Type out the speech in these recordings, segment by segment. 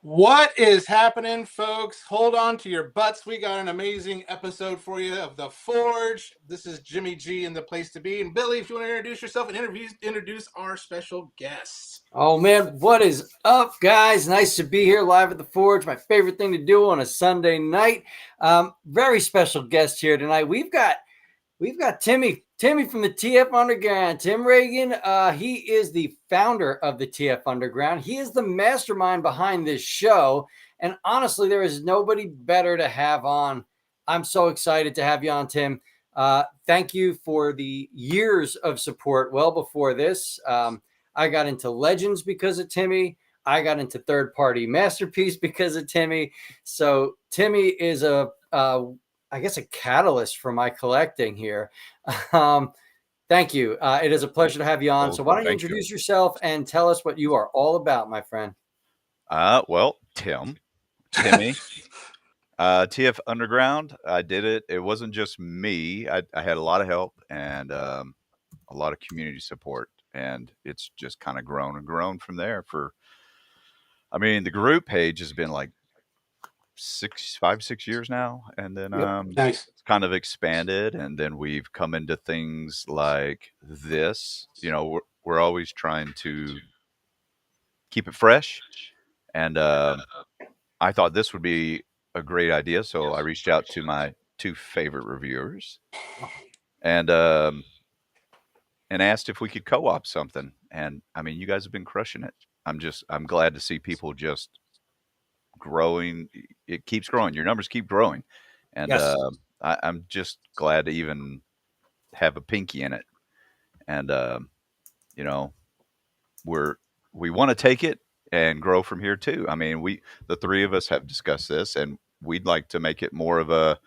What is happening, folks? Hold on to your butts. We got an amazing episode for you of The Forge. This is Jimmy G in the place to be. And Billy, if you want to introduce yourself and introduce our special guests. Oh man, what is up, guys? Nice to be here live at the Forge. My favorite thing to do on a Sunday night. Very special guest here tonight. We've got Timmy from the TF Underground. Tim Reagan. He is the founder of the TF Underground. He is the mastermind behind this show. And honestly, there is nobody better to have on. I'm so excited to have you on, Tim. Thank you for the years of support well before this. I got into Legends because of Timmy. I got into Third Party Masterpiece because of Timmy. So Timmy is I guess a catalyst for my collecting here. Thank you. It is a pleasure to have you on. So why don't you introduce yourself and tell us what you are all about, my friend? Well, Timmy, TF Underground. I did it. It wasn't just me. I had a lot of help and a lot of community support, and it's just kind of grown and grown from there. The group page has been like 6 years now, and then Nice. it's kind of expanded, and then we've come into things like this. We're always trying to keep it fresh, and I thought this would be a great idea, so I reached out to my two favorite reviewers and asked if we could co-op something. And you guys have been crushing it. I'm glad to see people just growing. It keeps growing. Your numbers keep growing, and Yes. I'm just glad to even have a pinky in it. And we want to take it and grow from here too. The three of us have discussed this, and we'd like to make it more of a,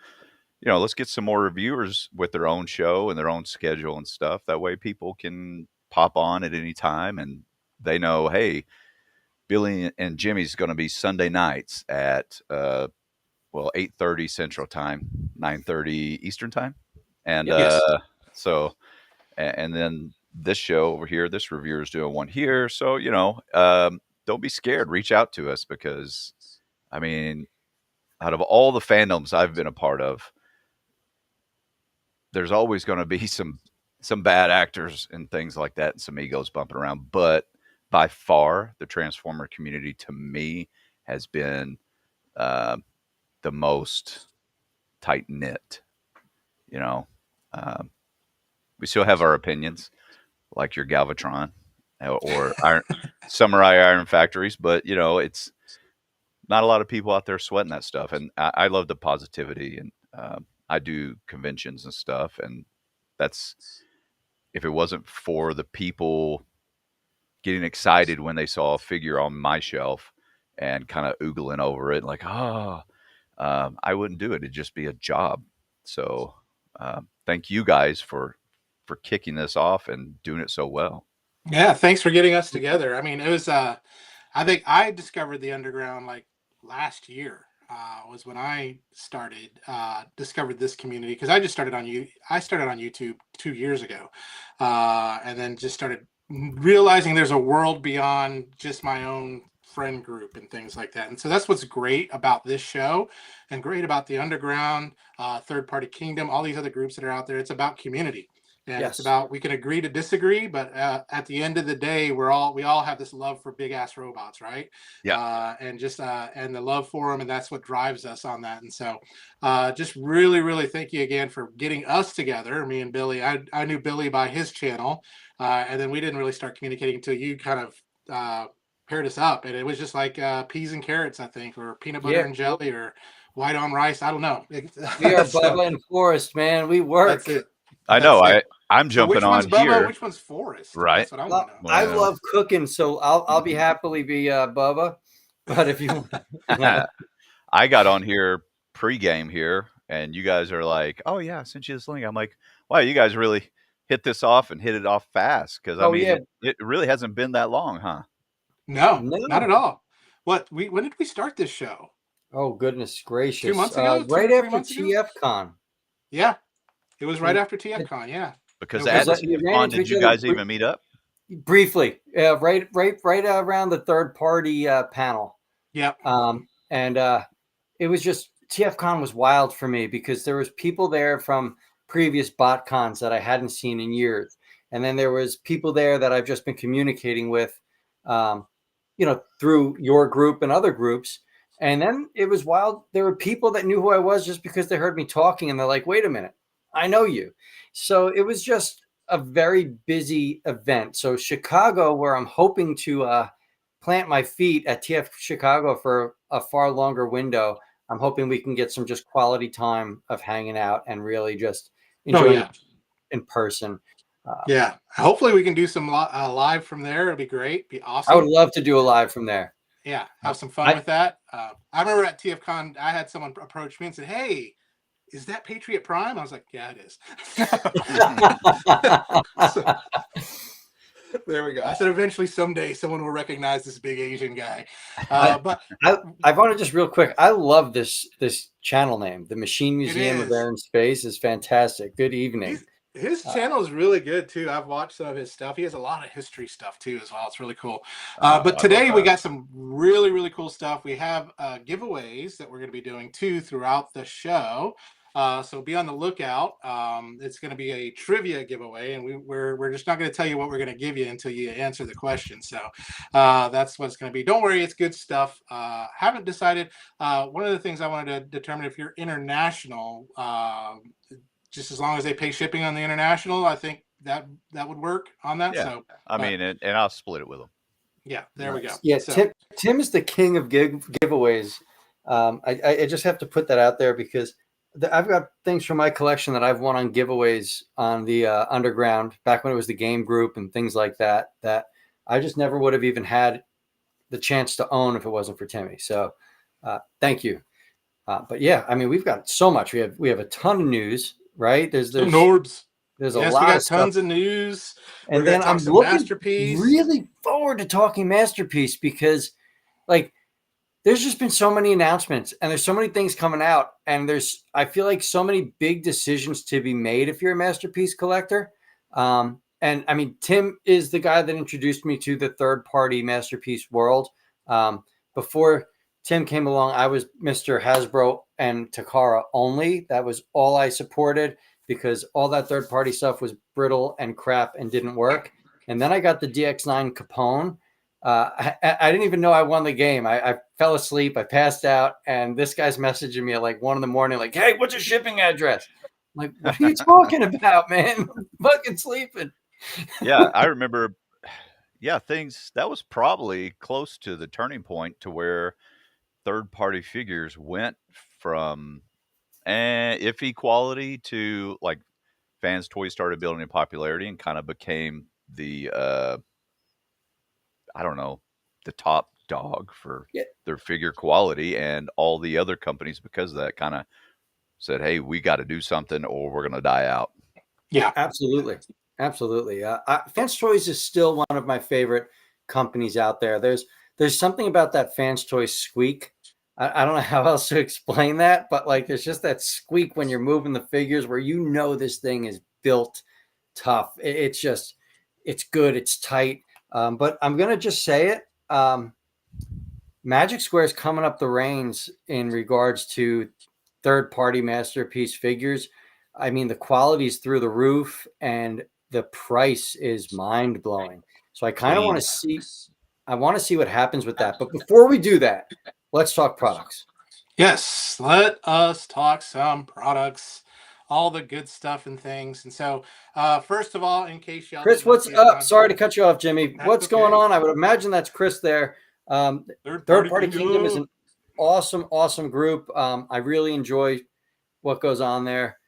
let's get some more reviewers with their own show and their own schedule and stuff. That way people can pop on at any time and they know, hey, Billy and Jimmy's going to be Sunday nights at 8:30 Central Time, 9:30 Eastern Time, and Yes. and then this show over here, this reviewer is doing one here. So don't be scared. Reach out to us because, out of all the fandoms I've been a part of, there's always going to be some bad actors and things like that, and some egos bumping around. But by far, the Transformer community to me has been the most tight knit. We still have our opinions, like your Galvatron or Samurai Iron Factories, but it's not a lot of people out there sweating that stuff. And I love the positivity, and I do conventions and stuff, and that's, if it wasn't for the people getting excited when they saw a figure on my shelf and kind of oogling over it, like, I wouldn't do it. It'd just be a job. So thank you guys for kicking this off and doing it so well. Yeah, thanks for getting us together. It was I think I discovered the underground like last year. Was when I discovered this community, because I started on YouTube 2 years ago, and then just started realizing there's a world beyond just my own friend group and things like that. And so that's what's great about this show and great about the underground, Third Party Kingdom, all these other groups that are out there. It's about community. And Yes. it's about, we can agree to disagree, but at the end of the day, we all have this love for big ass robots, right? Yeah. And the love for them, and that's what drives us on that. And so, just really, really thank you again for getting us together. Me and Billy. I knew Billy by his channel, and then we didn't really start communicating until you kind of paired us up, and it was just like peas and carrots, I think, or peanut butter and jelly, or white on rice. I don't know. We are Bubba and Forrest, man. We work. That's it. I know. I'm jumping on Bubba, here. Which one's Forrest? Right. That's what I want to know. I love cooking, so I'll be happily be Bubba. But if you, I got on here pregame here, and you guys are like, "Oh yeah, I sent you this link." I'm like, "Wow, you guys really hit this off and hit it off fast." Because it really hasn't been that long, huh? No, not at all. When did we start this show? Oh goodness gracious! 2 months ago, right after TFCon. Yeah, it was right after TFCon. Yeah, because at TFCon, did you guys even meet up? Briefly, right around the third party panel. Yep. And it was just TFCon was wild for me because there was people there from previous bot cons that I hadn't seen in years, and then there was people there that I've just been communicating with, through your group and other groups. And then it was wild. There were people that knew who I was just because they heard me talking, and they're like, "Wait a minute, I know you." So it was just a very busy event. So Chicago, where I'm hoping to plant my feet at TF Chicago for a far longer window. I'm hoping we can get some just quality time of hanging out and really just enjoying it in person. Yeah. Hopefully we can do some live from there. It'll be great. Be awesome. I would love to do a live from there. Yeah. Have some fun with that. I remember at TFCon, I had someone approach me and said, "Hey, is that Patriot Prime?" I was like, "Yeah, it is." So, there we go. I said, eventually, someday, someone will recognize this big Asian guy. But I want to just real quick. I love this channel name. The Machine Museum of Air and Space is fantastic. Good evening. His channel is really good too. I've watched some of his stuff. He has a lot of history stuff too as well. It's really cool. But today we got some really, really cool stuff. We have giveaways that we're going to be doing too throughout the show. So be on the lookout. It's going to be a trivia giveaway, and we're just not going to tell you what we're going to give you until you answer the question. So that's what it's going to be. Don't worry, it's good stuff. Haven't decided. One of the things I wanted to determine if you're international, just as long as they pay shipping on the international, I think that would work on that. Yeah. So I mean, and I'll split it with them. Yeah, there we go. Yeah, so, Tim is the king of giveaways. I just have to put that out there because I've got things from my collection that I've won on giveaways on the underground back when it was the game group and things like that I just never would have even had the chance to own if it wasn't for Timmy. So thank you. But yeah, I mean, we've got so much. We have a ton of news, right? There's Norbs. There's yes, a lot we got of tons stuff. of news. And then I'm looking really forward to talking Masterpiece because like there's just been so many announcements and there's so many things coming out and I feel like so many big decisions to be made if you're a Masterpiece collector. And I mean, Tim is the guy that introduced me to the third-party Masterpiece world. Before Tim came along, I was Mr. Hasbro and Takara only. That was all I supported because all that third-party stuff was brittle and crap and didn't work. And then I got the DX9 Capone. I didn't even know I won the game. I fell asleep. I passed out. And this guy's messaging me at like 1 a.m, like, "Hey, what's your shipping address?" I'm like, "What are you talking about, man? I'm fucking sleeping." Yeah, I remember. Yeah, that was probably close to the turning point to where third-party figures went from iffy quality to like fans' toys started building in popularity and kind of became the I don't know, the top dog for their figure quality, and all the other companies because of that kind of said, "Hey, we got to do something or we're going to die out." Yeah, absolutely. Fans Toys is still one of my favorite companies out there. There's something about that Fans Toys squeak. I don't know how else to explain that, but like there's just that squeak when you're moving the figures where you know this thing is built tough. It's good, it's tight. But I'm gonna just say it. Magic Square is coming up the reins in regards to third-party Masterpiece figures. I mean, the quality is through the roof, and the price is mind-blowing. So I kind of want to see. I want to see what happens with that. But before we do that, let's talk products. Yes, let us talk some products, all the good stuff and things. And so, first of all, in case y'all, Chris, what's up? Sorry to cut you off, Jimmy. What's going on? I would imagine that's Chris there. Third Party Kingdom is an awesome group. I really enjoy what goes on there.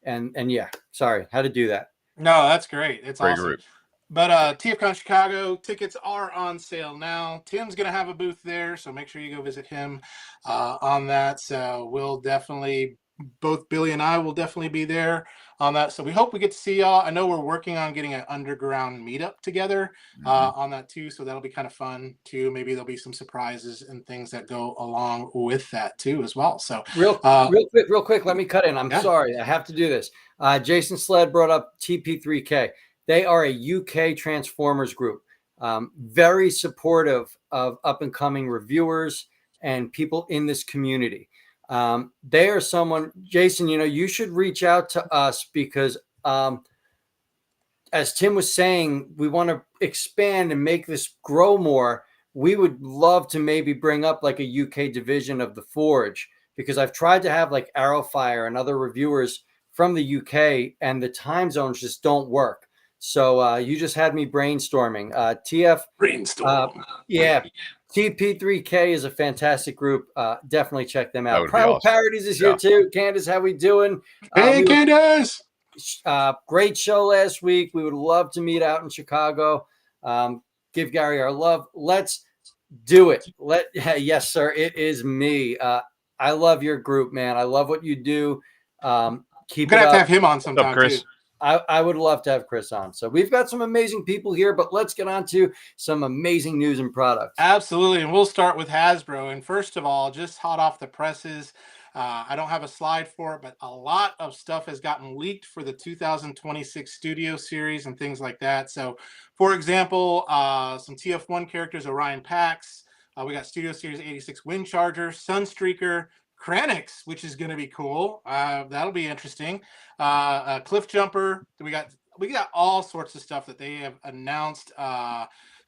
And yeah, sorry, how to do that. No, that's great. It's great awesome. Group. But TFCon Chicago tickets are on sale now. Tim's going to have a booth there, so make sure you go visit him on that. So we'll definitely, both Billy and I will definitely be there on that. So we hope we get to see y'all. I know we're working on getting an underground meetup together on that too. So that'll be kind of fun too. Maybe there'll be some surprises and things that go along with that too as well. So real quick, let me cut in. I'm sorry, I have to do this. Jason Sled brought up TP3K. They are a UK Transformers group. very supportive of up and coming reviewers and people in this community. They are someone, Jason, you should reach out to us because, as Tim was saying, we want to expand and make this grow more. We would love to maybe bring up like a UK division of the Forge, because I've tried to have like Arrowfire and other reviewers from the UK, and the time zones just don't work. So you just had me brainstorming. TF Brainstorm. Yeah, TP3K is a fantastic group. Definitely check them That out. would be Primal awesome. Parodies is here too. Candace, how we doing? Hey, Candace. Great show last week. We would love to meet out in Chicago. Give Gary our love. Let's do it. Yes, sir. It is me. I love your group, man. I love what you do. Keep We're it gonna up. have to have him on sometime, Chris? too. I would love to have Chris on. So we've got some amazing people here, but let's get on to some amazing news and products. Absolutely. And we'll start with Hasbro. And first of all, just hot off the presses, I don't have a slide for it, but a lot of stuff has gotten leaked for the 2026 Studio Series and things like that. So, for example, some TF1 characters, Orion Pax. We got Studio Series 86 Wind Charger, Sunstreaker, Kranix, which is going to be cool. That'll be interesting. Cliff Jumper. We got all sorts of stuff that they have announced.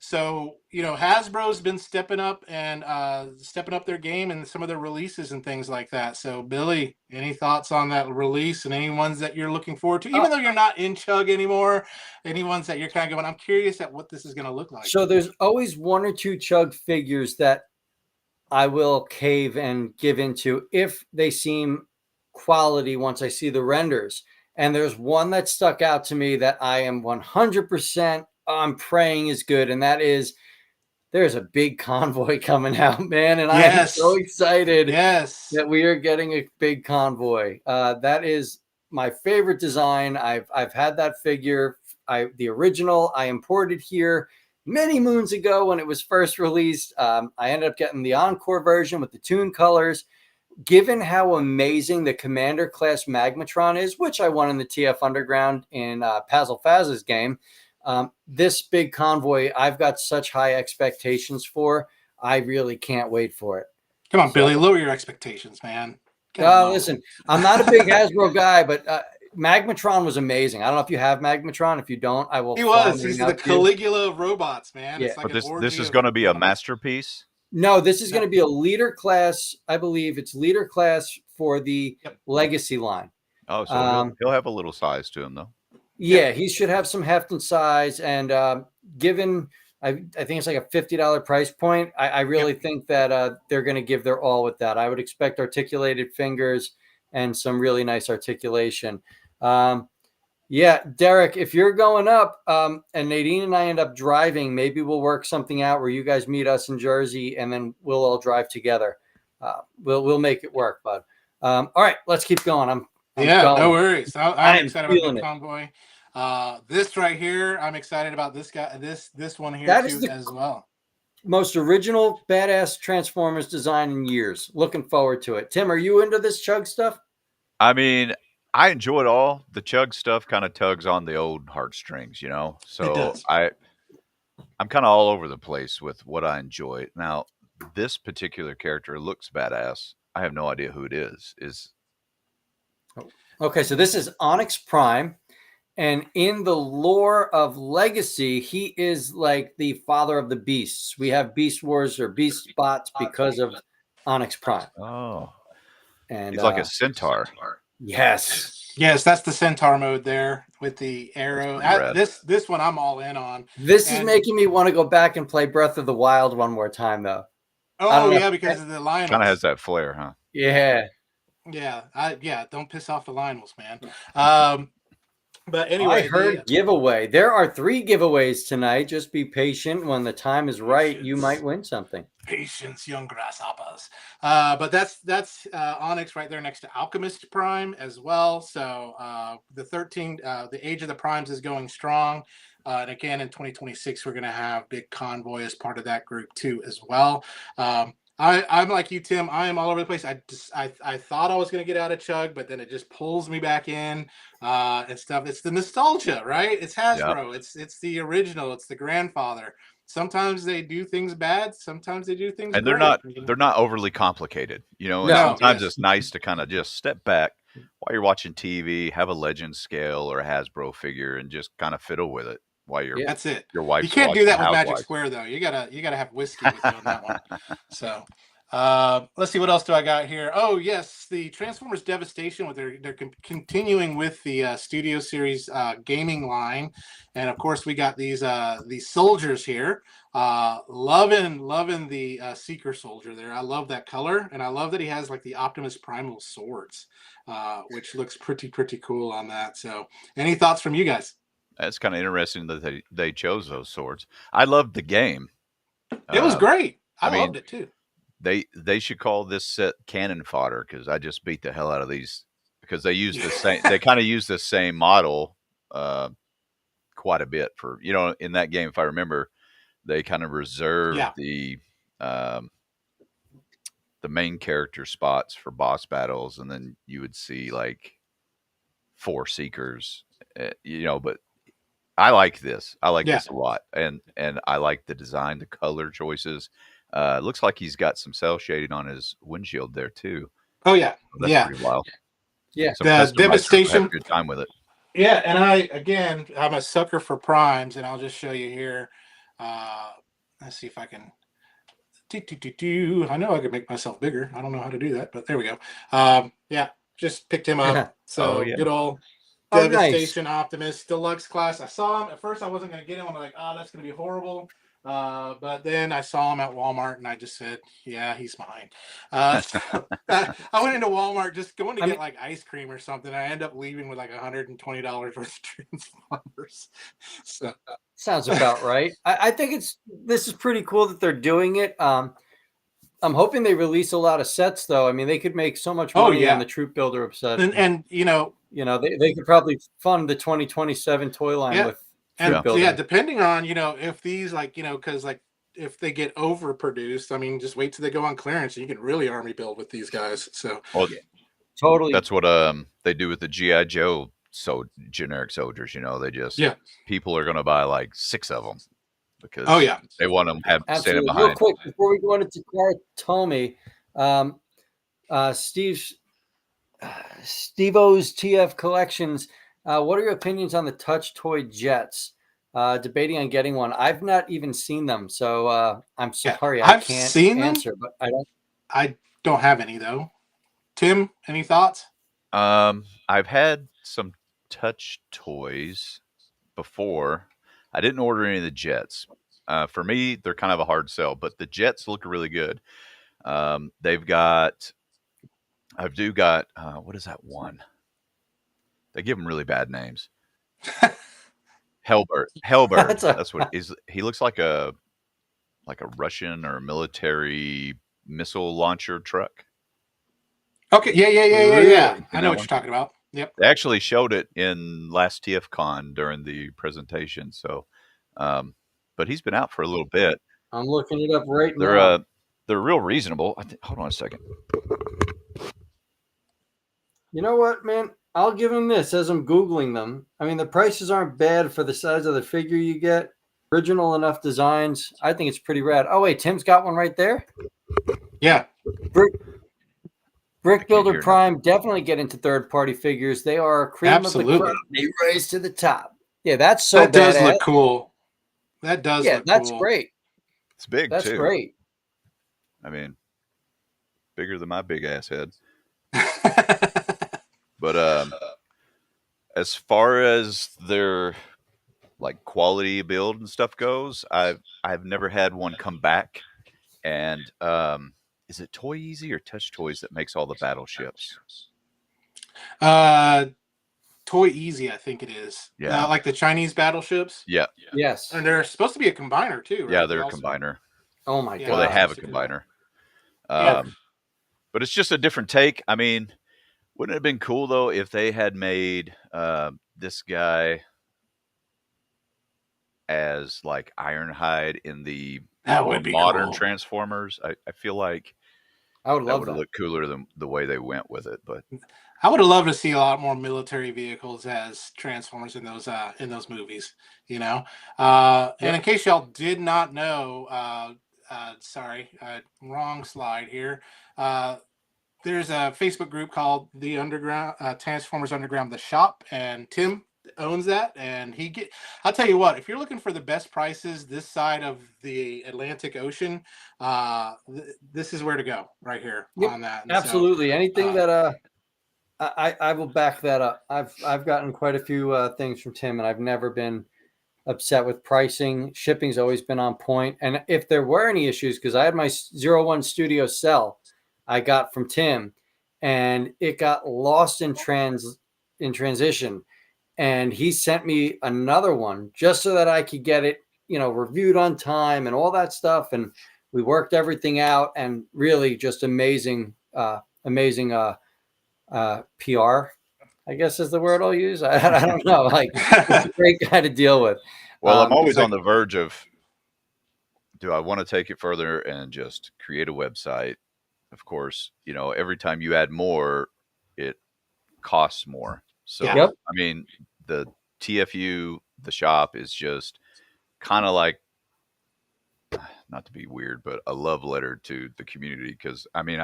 So, Hasbro's been stepping up their game and some of their releases and things like that. So, Billy, any thoughts on that release and any ones that you're looking forward to, even though you're not in Chug anymore, any ones that you're kind of going, I'm curious at what this is going to look like. So there's always one or two Chug figures that I will cave and give into if they seem quality once I see the renders. And there's one that stuck out to me that I am 100% I'm praying is good, and that is there's a big convoy coming out, man, and I am so excited that we are getting a big convoy. That is my favorite design. I've had that figure, the original. I imported here many moons ago when it was first released. I ended up getting the Encore version with the Toon colors. Given how amazing the Commander class Magmatron is, which I won in the TF Underground in Pazzle Faz's game, this big convoy, I've got such high expectations for. I really can't wait for it. Come on, Billy, lower your expectations, man. Listen, I'm not a big Hasbro guy, but Magmatron was amazing. I don't know if you have Magmatron. If you don't, I will. He's the Caligula of robots, man. Yeah. It's like but this is going to be a masterpiece. No, this is going to be a leader class. I believe it's leader class for the Legacy line. Oh, so he'll have a little size to him, though. Yeah, he should have some heft and size. And given, I think it's like a $50 price point, I really think that they're going to give their all with that. I would expect articulated fingers and some really nice articulation. Yeah, Derek, if you're going up and Nadine and I end up driving, maybe we'll work something out where you guys meet us in Jersey and then we'll all drive together. We'll make it work, bud. All right, let's keep going. I'm going. No worries. I'm excited about the convoy. This right here, I'm excited about this guy. This one here as well. Most original badass Transformers design in years. Looking forward to it. Tim, are you into this Chug stuff? I mean, I enjoy it all. The Chug stuff kind of tugs on the old heartstrings, So I'm kind of all over the place with what I enjoy. Now, this particular character looks badass. I have no idea who it is. Okay, so this is Onyx Prime. And in the lore of Legacy, he is like the father of the beasts. We have Beast Wars or Beast Bots because of Onyx Prime. Oh. And he's like a centaur. Yes. Yes, that's the centaur mode there with the arrow. This one I'm all in on. This is making me want to go back and play Breath of the Wild one more time, though. Oh, yeah, because of the Lionels. Kind of has that flair, huh? Yeah. Yeah, don't piss off the Lionels, man. But anyway, I heard giveaway. There are 3 giveaways tonight. Just be patient. When the time is right, you might win something. Patience, young grasshoppers. But that's Onyx right there next to Alchemist Prime as well. So the Age of the Primes is going strong. And again, in 2026, we're going to have Big Convoy as part of that group too as well. I'm like you, Tim. I am all over the place. I thought I was going to get out of Chug, but then it just pulls me back in and stuff. It's the nostalgia, right? It's Hasbro. Yep. It's the original. It's the grandfather. sometimes they do things bad, sometimes they do things And great. they're not overly complicated, you know. And No, sometimes yes. it's nice to kind of just step back while you're watching TV, have a Legend scale or a Hasbro figure, and just kind of fiddle with it while Yeah. That's it. your You wife's can't do watching that with Magic Housewives. Square though. You gotta have whiskey with you on that one. So let's see, what else do I got here? Oh yes, the Transformers Devastation. With they're continuing with the Studio Series gaming line, and of course we got these soldiers here. Loving the Seeker Soldier there. I love that color, and I love that he has like the Optimus Primal swords, which looks pretty cool on that. So, any thoughts from you guys? It's kind of interesting that they chose those swords. I loved the game. It was great. I I mean, loved it too. they should call this set cannon fodder because I just beat the hell out of these because they use the same. They kind of use the same model quite a bit for, you know, in that game. If I remember, they kind of reserved um, the main character spots for boss battles, and then you would see like 4 Seekers, you know. But I like this. I like Yeah. this a lot, and I like the design, the color choices. It looks like he's got some cell shading on his windshield there too. Oh yeah. That's Yeah. pretty wild. Yeah. Some The customizers will have Devastation. a good time with it. Yeah, and I'm a sucker for primes, and I'll just show you here. Let's see if I can. I know I could make myself bigger. I don't know how to do that, but there we go. Yeah, just picked him up. So Oh, yeah. good old Oh, nice. Devastation Optimus Deluxe class. I saw him at first. I wasn't going to get him. I'm like, oh, that's going to be horrible. But then I saw him at Walmart, and I just said, yeah, he's mine. So, I went into Walmart just going to get like ice cream or something. I end up leaving with like $120 worth of Transformers. So Sounds about right. I think this is pretty cool that they're doing it. I'm hoping they release a lot of sets, though. I mean, they could make so much money on the Troop Builder obsession. and you know, they could probably fund the 2027 toy line with Troop Builder. Yeah, depending on, you know, if these like, you know, because like if they get overproduced, I mean, just wait till they go on clearance and you can really army build with these guys. So totally, that's what they do with the GI Joe generic soldiers. You know, they just people are going to buy like 6 of them because they want them have standing behind. Real quick before we go into Takara Tomy, Steve-O's TF Collections. What are your opinions on the Touch Toy Jets? Debating on getting one. I've not even seen them, so I'm sorry I can't answer. But I don't have any though. Tim, any thoughts? I've had some Touch toys before. I didn't order any of the Jets. For me, they're kind of a hard sell, but the Jets look really good. I've got what is that one? They give them really bad names. Hellbird. That's what he looks like a Russian or military missile launcher truck. Okay. Yeah. Really? I know what you're talking about. Yep. They actually showed it in last TFCon during the presentation. So, but he's been out for a little bit. I'm looking it up right now. They're real reasonable. Hold on a second. You know what, man? I'll give him this as I'm Googling them. I mean, the prices aren't bad for the size of the figure you get. Original enough designs. I think it's pretty rad. Oh, wait, Tim's got one right there? Yeah. Brick Builder Prime, definitely get into third-party figures. They are cream of the crop. They rise to the top. Yeah, that's so badass. That does look cool. That does look that's cool. Great. It's big, that's too. That's great. I mean, bigger than my big-ass head. But as far as their like quality build and stuff goes, I've never had one come back. And is it Toy Easy or Touch Toys that makes all the battleships? Toy Easy, I think it is. Yeah, like the Chinese battleships. Yeah. Yes. And they're supposed to be a combiner too. Right? Yeah, they're a combiner. Oh my god. Well, they have a combiner. But it's just a different take. I mean, wouldn't it have been cool though if they had made this guy as like Ironhide in the that would be modern cool. Transformers? I feel like I would That love would have that. looked cooler than the way they went with it. But I would have loved to see a lot more military vehicles as Transformers in those movies. You know, and Yep. in case y'all did not know, sorry, wrong slide here. There's a Facebook group called the Underground Transformers Underground, the shop, and Tim owns that. And I'll tell you what, if you're looking for the best prices this side of the Atlantic Ocean, this is where to go right here Yep. on that. And so, Absolutely. Anything uh, that I will back that up. I've gotten quite a few things from Tim, and I've never been upset with pricing. Shipping's always been on point. And if there were any issues, because I had my 01 Studio cell I got from Tim, and it got lost in transition, and he sent me another one just so that I could get it, reviewed on time and all that stuff. And we worked everything out, and really just amazing, amazing PR, I guess is the word I'll use. I don't know. Like, he's a great guy to deal with. well, I'm it's always like, on the verge of, do I want to take it further and just create a website? Of course, every time you add more, it costs more. yeah, So, Yep. I mean, the TFU, the shop is just kind of like, not to be weird, but a love letter to the community. Because I mean,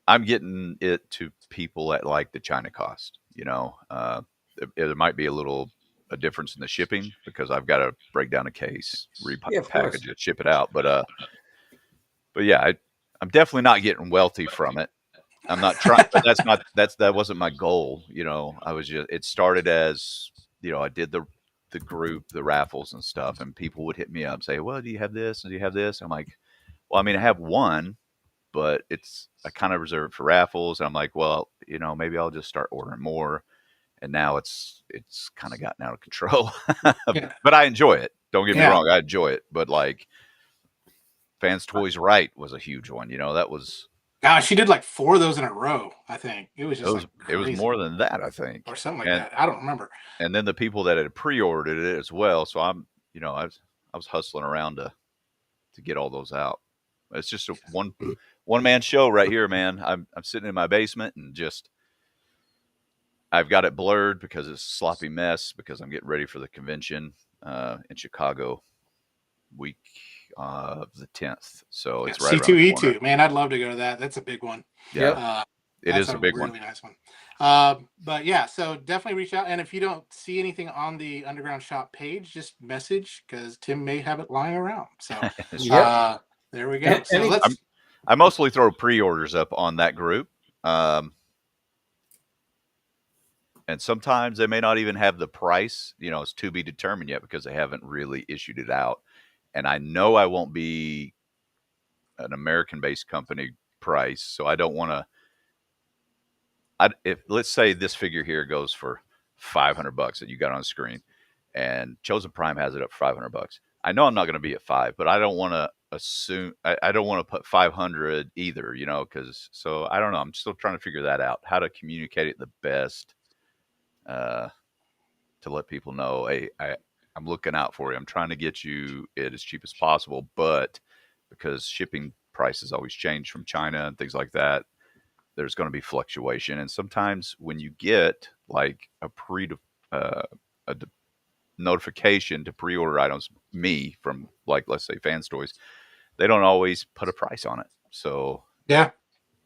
I'm getting it to people at like the China cost. There might be a difference in the shipping because I've got to break down a case, Yeah, of course. repackage it, ship it out. But yeah, I'm definitely not getting wealthy from it. I'm not trying, but that wasn't my goal. I was just, it started as, I did the group, the raffles and stuff, and people would hit me up and say, well, do you have this? And do you have this? I'm like, well, I mean, I have one, but I kind of reserve it for raffles. And I'm like, well, maybe I'll just start ordering more. And now it's kind of gotten out of control, yeah, but I enjoy it. Don't get me yeah. wrong. I enjoy it, but like Fans Toys Right was a huge one. That was, Gosh, she did like 4 of those in a row. I think it was it just was, like it was crazy, more than that, I think. or something like And, that. I don't remember. and then the people that had pre-ordered it as well. So I was hustling around to get all those out. It's just a one man show right here, man. I'm sitting in my basement and just, I've got it blurred because it's a sloppy mess because I'm getting ready for the convention in Chicago week of the 10th. So it's right around the corner. C2E2, man, I'd love to go to that. That's a big one. Yeah, Uh, it that's is a big one. really nice one. But yeah, so definitely reach out. And if you don't see anything on the Underground Shop page, just message because Tim may have it lying around. So Yep. there we go. So Any- let's. I mostly throw pre-orders up on that group. And sometimes they may not even have the price, it's to be determined yet because they haven't really issued it out. And I know I won't be an American-based company price, so I don't want to. If let's say this figure here goes for $500 that you got on the screen, and Chosen Prime has it up for $500. I know I'm not going to be at 5, but I don't want to assume. I don't want to put 500 either, because so I don't know. I'm still trying to figure that out, how to communicate it the best. To let people know, hey, I'm looking out for you. I'm trying to get you it as cheap as possible, but because shipping prices always change from China and things like that, there's going to be fluctuation. And sometimes when you get like a notification to pre-order items, from like, let's say Fans Toys, they don't always put a price on it. So Yeah,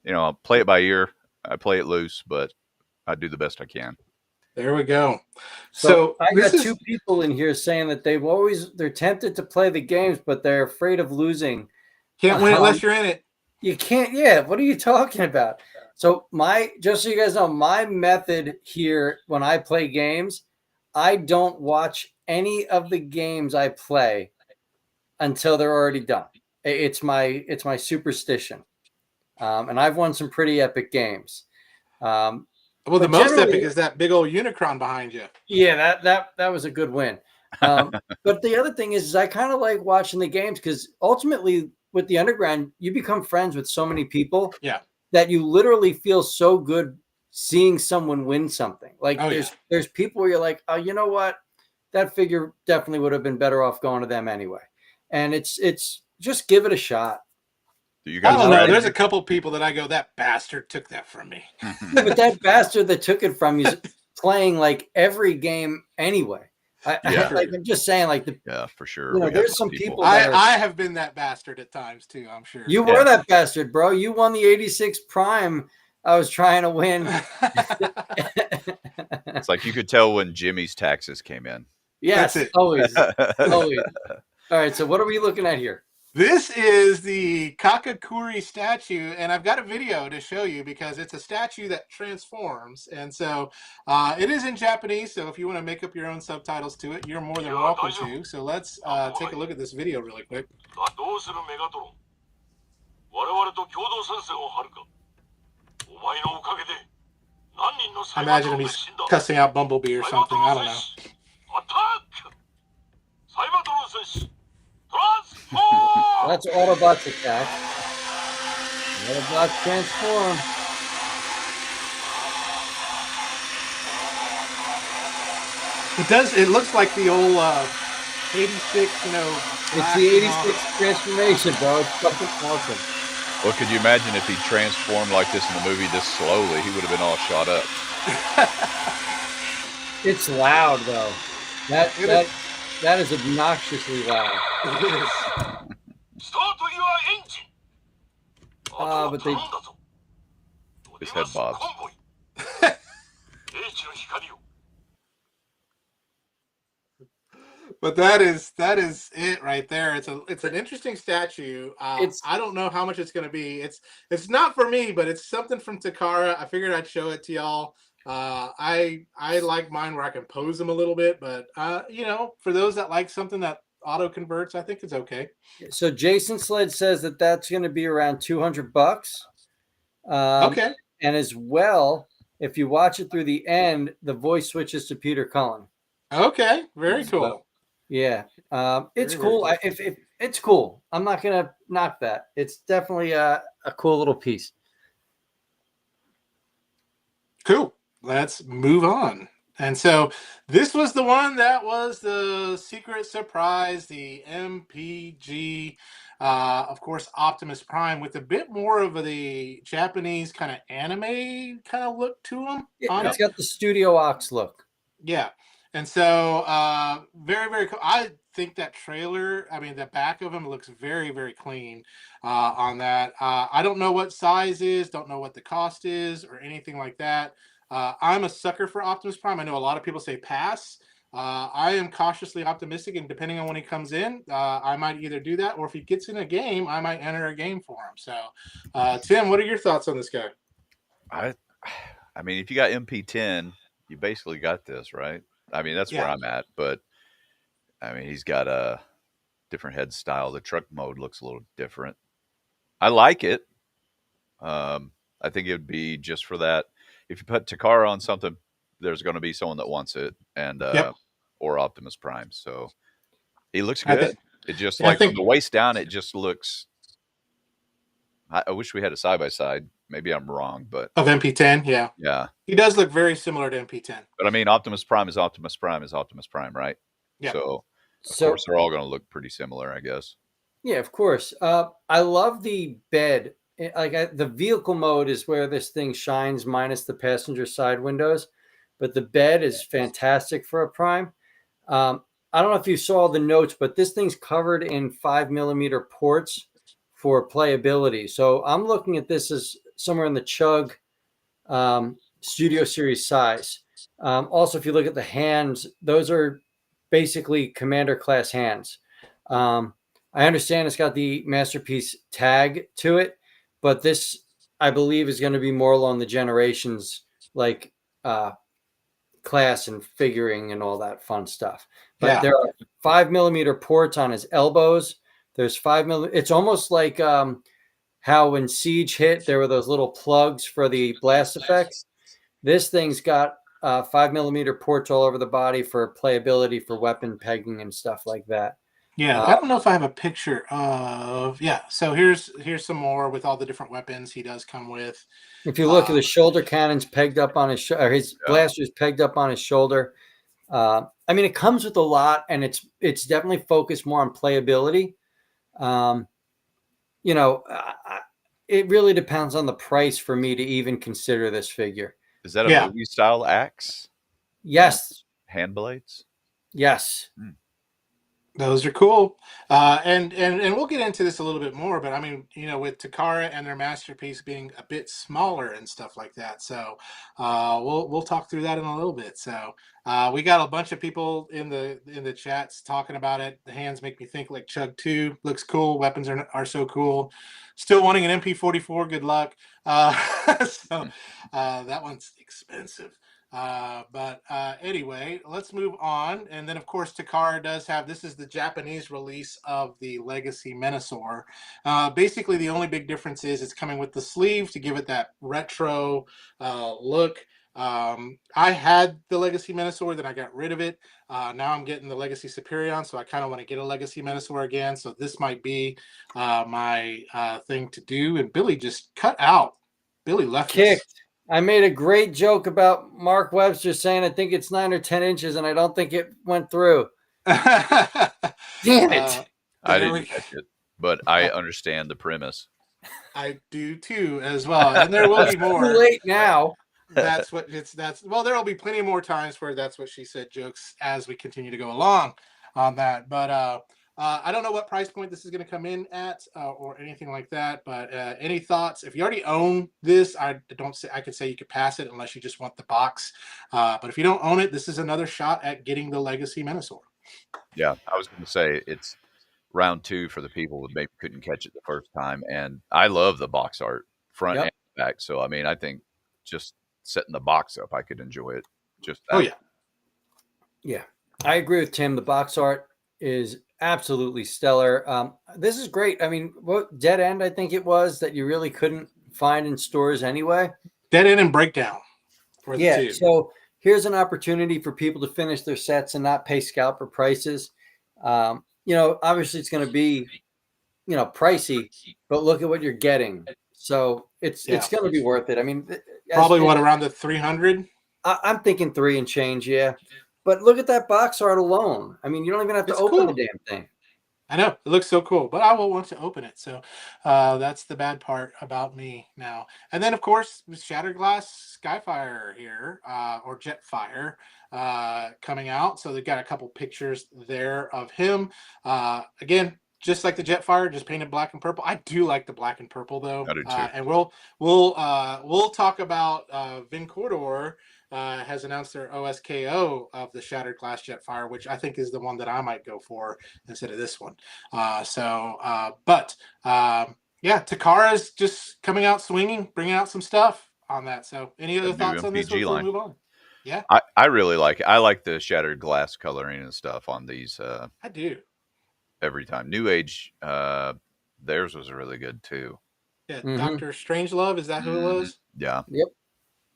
I'll play it by ear. I play it loose, but I do the best I can. there we go. So So I this got is 2 people in here saying that they're tempted to play the games, but they're afraid of losing. can't win unless you're in it. You can't. Yeah. What are you talking about? So just so you guys know, my method here when I play games, I don't watch any of the games I play until they're already done. It's my superstition, and I've won some pretty epic games. Well, the But most epic generally, is that big old Unicron behind you. yeah, that was a good win. But the other thing is I kind of like watching the games because ultimately with the Underground, you become friends with so many people Yeah. that you literally feel so good seeing someone win something. Like Oh, there's people where you're like, oh, you know what? That figure definitely would have been better off going to them anyway. And it's just give it a shot. Do you I got don't know. strategy? There's a couple people that I go, that bastard took that from me. Yeah, but that bastard that took it from you is playing like every game anyway. Yeah. I'm just saying, like Yeah, for sure. you know, We have there's some people I, that are. I have been that bastard at times too, I'm sure. You were that bastard, bro. You won the 86 Prime. I was trying to win. It's like you could tell when Jimmy's taxes came in. Yes, That's it. always. Always. All right, so what are we looking at here? This is the Kakakuri statue, and I've got a video to show you because it's a statue that transforms. And so it is in Japanese, so if you want to make up your own subtitles to it, you're more than welcome to. So let's take a look at this video really quick. I imagine he's cussing out Bumblebee or something. I don't know. That's Autobots attack. Autobots transform. It does. It looks like the old 86, you know. It's the 86 transformation, bro. It's fucking awesome. Well, could you imagine if he transformed like this in the movie this slowly? He would have been all shot up. It's loud though. That is obnoxiously loud. It is. But they His head bobs. But that is it right there. It's an interesting statue. I don't know how much it's going to be. It's not for me, but it's something from Takara. I figured I'd show it to y'all. I like mine where I can pose them a little bit, but you know, for those that like something that auto converts, I think it's okay. So Jason Sled says that that's going to be around $200. Okay. And as well, if you watch it through the end, the voice switches to Peter Cullen. Okay. Very cool. Yeah, it's Very, cool. very If it's cool, I'm not gonna knock that. It's definitely a cool little piece. Cool. Let's move on. And so this was the one that was the secret surprise, the MPG, of course, Optimus Prime with a bit more of the Japanese kind of anime kind of look to him. It's got the Studio Ox look. Yeah. And so very, very cool. I think that trailer, I mean, the back of him looks very, very clean on that. I don't know what size is, don't know what the cost is or anything like that. I'm a sucker for Optimus Prime. I know a lot of people say pass. I am cautiously optimistic, and depending on when he comes in, I might either do that, or if he gets in a game, I might enter a game for him. So, Tim, what are your thoughts on this guy? I mean, if you got MP10, you basically got this, right? I mean, that's where I'm at, but I mean, he's got a different head style. The truck mode looks a little different. I like it. I think it would be just for that. If you put Takara on something, there's going to be someone that wants it, and or Optimus Prime. So he looks good. It just like from the waist down, it just looks. I wish we had a side by side. Maybe I'm wrong, but of MP10, yeah, he does look very similar to MP10. But I mean, Optimus Prime is Optimus Prime is Optimus Prime, right? Yeah. So of course, they're all going to look pretty similar, I guess. Yeah, of course. I love the bed. Like the vehicle mode is where this thing shines, minus the passenger side windows. But the bed is fantastic for a Prime. I don't know if you saw the notes, but this thing's covered in 5mm ports for playability. So I'm looking at this as somewhere in the Chug Studio Series size. Also, if you look at the hands, those are basically Commander class hands. I understand it's got the Masterpiece tag to it, but this, I believe, is going to be more along the generations, like class and figuring and all that fun stuff. But there are 5mm ports on his elbows. There's 5mm. It's almost like how when Siege hit, there were those little plugs for the blast effects. This thing's got 5mm ports all over the body for playability, for weapon pegging and stuff like that. Yeah, I don't know if I have a picture of. Yeah, so here's some more with all the different weapons he does come with. If you look at the shoulder cannons pegged up on his or his blasters pegged up on his shoulder. I mean, it comes with a lot, and it's definitely focused more on playability. You know, it really depends on the price for me to even consider this figure. Is that a Yeah. movie style axe? Yes. Hand blades? Yes. Those are cool, and we'll get into this a little bit more. But I mean, with Takara and their masterpiece being a bit smaller and stuff like that, so we'll talk through that in a little bit. So we got a bunch of people in the chats talking about it. The hands make me think like Chug 2 looks cool. Weapons are so cool. Still wanting an MP44. Good luck. So that one's expensive. But anyway, let's move on. And then, of course, Takara does have, this is the Japanese release of the Legacy Menasor. Basically, the only big difference is it's coming with the sleeve to give it that retro look. I had the Legacy Menasor, then I got rid of it. Now I'm getting the Legacy Superion, so I kind of want to get a Legacy Menasor again. So this might be my thing to do. And Billy just cut out. Billy left us. Kicked. I made a great joke about Mark Webster saying I think it's 9 or 10 inches, and I don't think it went through. Damn it. I didn't catch it, but I understand the premise. I do too, as well. And there will be more. Too late now. Well, there will be plenty more times where that's what she said jokes as we continue to go along on that. But I don't know what price point this is going to come in at or anything like that. But any thoughts? If you already own this, I could say you could pass it unless you just want the box. But if you don't own it, this is another shot at getting the Legacy Menasor. Yeah, I was going to say it's round 2 for the people that maybe couldn't catch it the first time. And I love the box art front and back. So, I mean, I think just setting the box up, I could enjoy it. Just that. Oh, yeah. Yeah, I agree with Tim. The box art is absolutely stellar. This is great. I mean, what Dead End, I think it was, that you really couldn't find in stores anyway. Dead End and Breakdown. Yeah, so here's an opportunity for people to finish their sets and not pay scalper prices. Obviously it's going to be, pricey, but look at what you're getting. So it's going to be worth it. I mean, probably around the 300. I'm thinking 3 and change. Yeah. But look at that box art alone. I mean, you don't even have to open the damn thing. I know. It looks so cool, but I will want to open it. So that's the bad part about me now. And then, of course, Shattered Glass Skyfire here, or Jetfire, coming out. So they've got a couple pictures there of him. Again, just like the Jetfire, just painted black and purple. I do like the black and purple, though. I do too. And we'll talk about Vin Corridor. Has announced their OSKO of the Shattered Glass Jetfire, which I think is the one that I might go for instead of this one. Takara's just coming out swinging, bringing out some stuff on that. So any other thoughts on this before we move on? Yeah, I really like it. I like the Shattered Glass coloring and stuff on these. I do. Every time. New Age, theirs was really good too. Yeah, Dr. Strangelove, is that who it was? Yeah. Yep.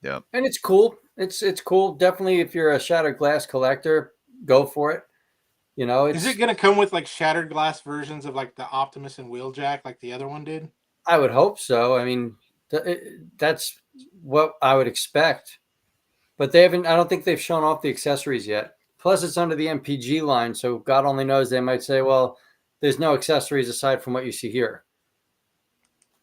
Yep. And it's cool. It's cool. Definitely, if you're a Shattered Glass collector, go for it. Is it going to come with like Shattered Glass versions of like the Optimus and Wheeljack, like the other one did? I would hope so. I mean, that's what I would expect. But they haven't. I don't think they've shown off the accessories yet. Plus, it's under the MPG line, so God only knows. They might say, "Well, there's no accessories aside from what you see here."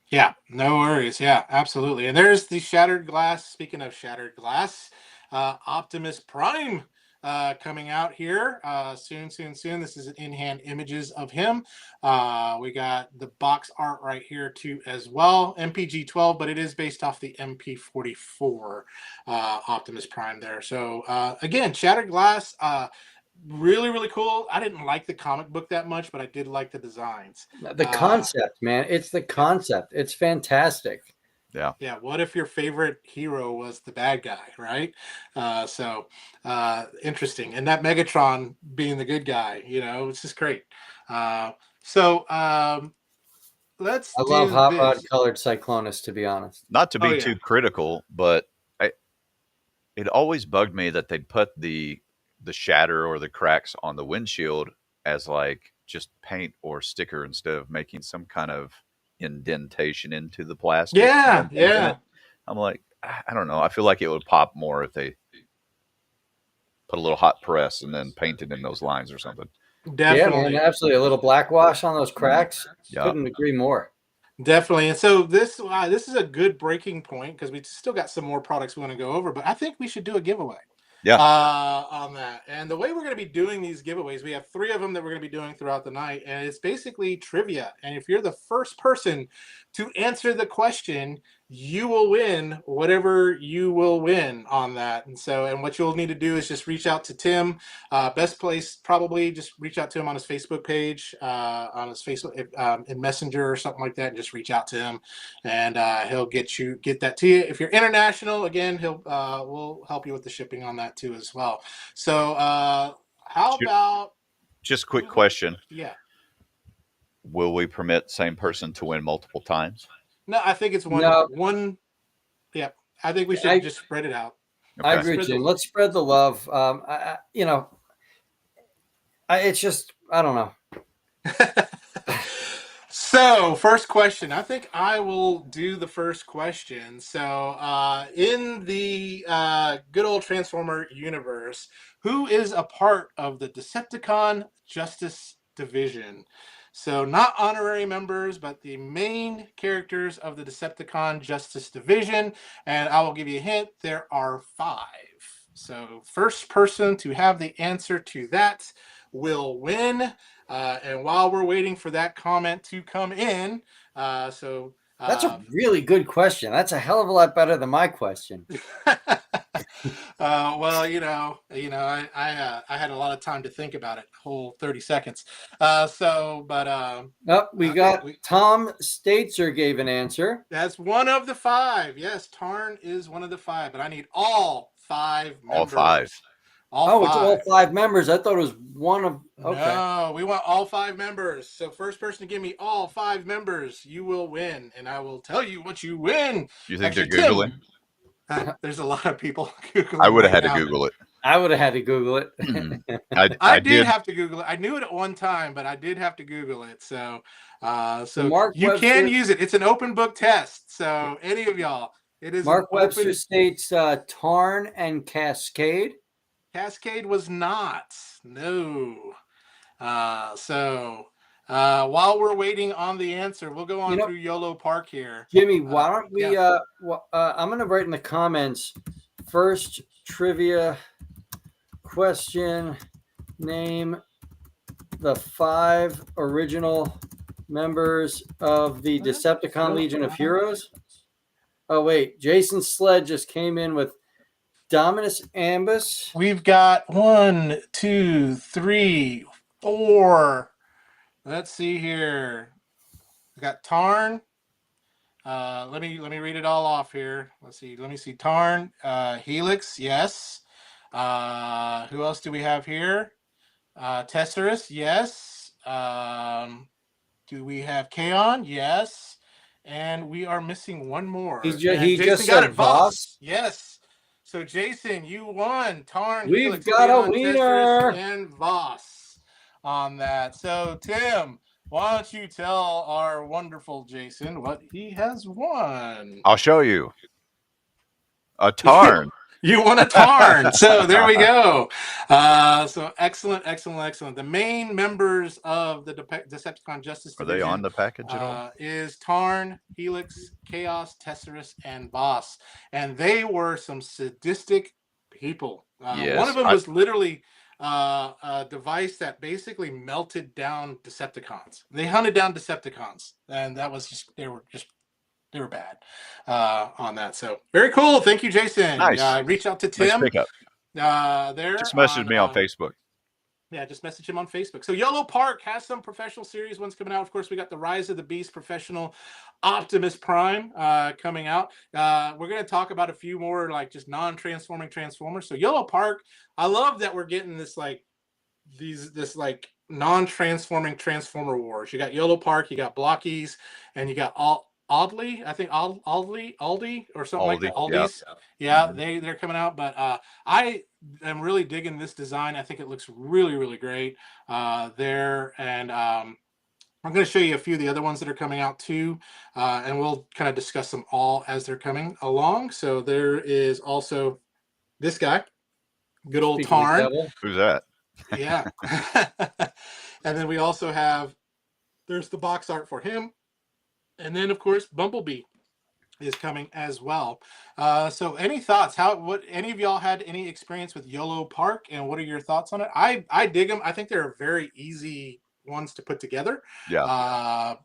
Yeah, no worries. Yeah, absolutely. And there's the Shattered Glass. Speaking of Shattered Glass, Optimus Prime coming out here soon. This is in-hand images of him. We got the box art right here too as well. MPG 12, but it is based off the MP44 Optimus Prime there. So again, Shattered Glass. Really, really cool. I didn't like the comic book that much, but I did like the designs. The concept, man. It's the concept. It's fantastic. Yeah. Yeah. What if your favorite hero was the bad guy, right? Interesting. And that Megatron being the good guy, it's just great. Let's I love hot rod colored Cyclonus, to be honest. Not to be too critical, but it always bugged me that they'd put the shatter or the cracks on the windshield as like just paint or sticker instead of making some kind of indentation into the plastic. Yeah. I'm like, I don't know. I feel like it would pop more if they put a little hot press and then painted in those lines or something. Definitely. Yeah, man, absolutely. A little black wash on those cracks. Yeah. Couldn't agree more. Definitely. And so this is a good breaking point because we still got some more products we want to go over, but I think we should do a giveaway Yeah. on that. And the way we're going to be doing these giveaways, we have 3 of them that we're going to be doing throughout the night, and it's basically trivia. And if you're the first person to answer the question, you will win whatever you will win on that. And so, and what you'll need to do is just reach out to Tim. Best place probably just reach out to him on his Facebook page, on his Facebook in Messenger or something like that, and just reach out to him, and he'll get that to you. If you're international, again, he'll we'll help you with the shipping on that too as well. So how about just quick question? Yeah. Will we permit same person to win multiple times? No, I think it's one. No. One. Yeah, I think we should just spread it out. Okay. I agree, Jim. Let's spread the love. It's just, I don't know. So, first question. I think I will do the first question. So, in the good old Transformer universe, who is a part of the Decepticon Justice Division? So, not honorary members, but the main characters of the Decepticon Justice Division. And I will give you a hint, there are 5. So, first person to have the answer to that will win. And while we're waiting for that comment to come in, that's a really good question. That's a hell of a lot better than my question. Well, I had a lot of time to think about it, whole 30 seconds. We got Tom Statzer gave an answer. That's one of the 5. Yes, Tarn is one of the 5, but I need all 5 members. All 5. It's all 5 members. I thought it was one of. Okay. No, we want all 5 members. So first person to give me all 5 members, you will win, and I will tell you what you win. You think they're Googling? There's a lot of people Googling. I would have had to Google it. I would have had to Google it. I did have to Google it. I knew it at one time, but I did have to Google it. So Mark you Webster, can use it. It's an open book test. So any of y'all, it is. Mark Webster states Tarn and Cascade. Cascade was not. No. While we're waiting on the answer, we'll go on through YOLO Park here. Jimmy, why don't we? I'm going to write in the comments. First trivia question: name the 5 original members of the Decepticon Legion of Heroes. Oh wait, Jason Sled just came in with Dominus Ambus. We've got 1, 2, 3, 4. Let's see here. We got Tarn. Let me read it all off here. Let's see. Let me see. Tarn, Helix, yes. Who else do we have here? Tesserus, yes. Do we have Kaon? Yes. And we are missing one more. He just got it, Voss. Yes. So Jason, you won. Tarn, we've Helix, got Kaon, a winner, and Voss on that. So Tim, why don't you tell our wonderful Jason what he has won? I'll show you. A Tarn. You won a Tarn. So there we go. So excellent. The main members of the Decepticon Justice Division. Are they on the package at all? Is Tarn, Helix, Chaos, Tesserus, and Voss. And they were some sadistic people. Yes, one of them was literally a device that basically melted down Decepticons. They hunted down Decepticons. And that was they were bad on that. So very cool. Thank you, Jason. Nice. Reach out to Tim. There. Just message me on Facebook. Yeah, just message him on Facebook. So YOLO Park has some professional series ones coming out. Of course, we got the Rise of the Beast Professional Optimus Prime coming out. We're going to talk about a few more like just non-transforming Transformers. So YOLO Park, I love that we're getting this non-transforming Transformer wars. You got YOLO Park, you got Blockies, and you got Aldi or something like that. Aldi's. Yeah, they're coming out. But I am really digging this design. I think it looks really, really great there. And I'm going to show you a few of the other ones that are coming out too. And we'll kind of discuss them all as they're coming along. So there is also this guy, good old Tarn. Who's that? Yeah. And then we also have, there's the box art for him. And then, of course, Bumblebee is coming as well. So any thoughts? What any of y'all had any experience with YOLO Park, and what are your thoughts on it? I dig them. I think they're very easy ones to put together. Yeah,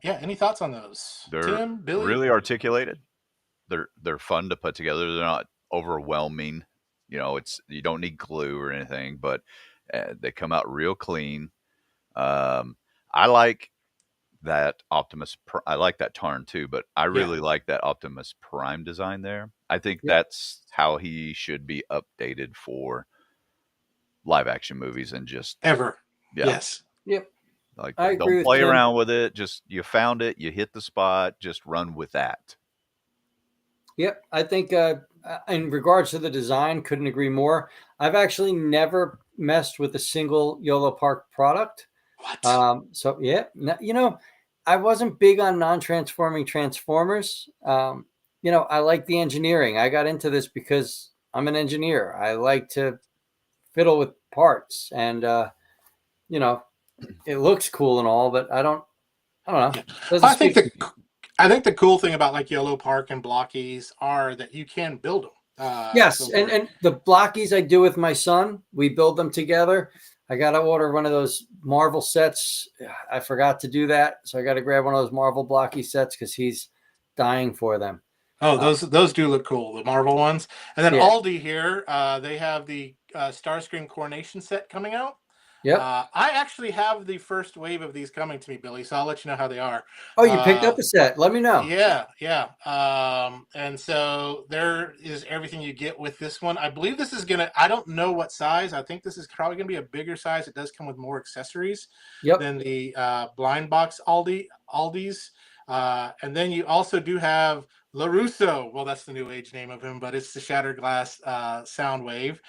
Yeah, any thoughts on those? they're Tim, Billy? really articulated. They're fun to put together. They're not overwhelming. You don't need glue or anything, but they come out real clean. I like that I like that Tarn too, but I really like that Optimus Prime design there. I think that's how he should be updated for live action movies, and just Ever. yeah, Yes. Yep. like I agree don't with play Tim. around with it. Just you found it, you hit the spot, just run with that. Yep. I think in regards to the design, couldn't agree more. I've actually never messed with a single YOLO Park product. What? So yeah, I wasn't big on non-transforming Transformers. I like the engineering. I got into this because I'm an engineer. I like to fiddle with parts, and it looks cool and all, but I don't know. Doesn't I think speak. I think the cool thing about like YOLO Park and Blockies are that you can build them. Yes, So and the blockies I do with my son. We build them together. I got to order one of those Marvel sets. I forgot to do that, so I got to grab one of those Marvel blocky sets because he's dying for them. Oh, those do look cool, the Marvel ones. And then Yeah. Aldi here, they have the Starscream Coronation set coming out. Yep. I actually have the first wave of these coming to me, Billy, so I'll let you know how they are. Oh, you picked up a set. Let me know. Yeah. And so there is everything you get with this one. I believe this is I don't know what size. I think this is probably gonna be a bigger size. It does come with more accessories than the blind box Aldi's. And then you also do have LaRusso. Well, that's the new age name of him, but it's the Shattered Glass Soundwave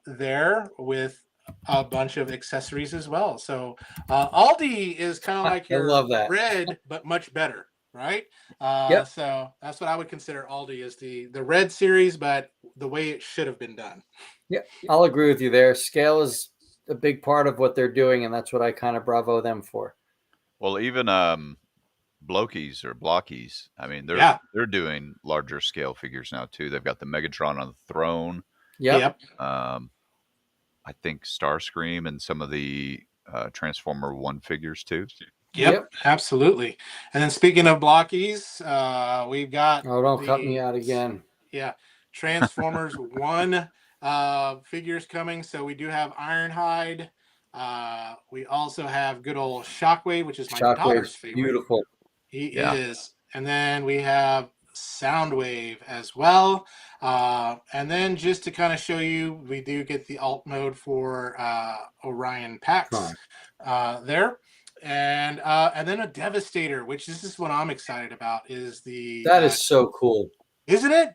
there with a bunch of accessories as well. So Aldi is kind of like your Red, but much better, right? So that's what I would consider Aldi, is the Red series, but the way it should have been done. Yeah, I'll agree with you there. Scale is a big part of what they're doing, and that's what I kind of bravo them for. Well, even Blockies, I mean, they're doing larger scale figures now too. They've got the Megatron on the throne. Yep. I think Starscream and some of the Transformer 1 figures too. Yep, absolutely. And then speaking of Blockies, we've got don't cut me out again. Yeah, Transformers 1 figures coming. So we do have Ironhide. We also have good old Shockwave, which is my daughter's favorite. Beautiful. He is. And then we have Soundwave as well. And then just to kind of show you, we do get the alt mode for Orion Pax there. And then a Devastator, which this is what I'm excited about, is that is so cool. Isn't it?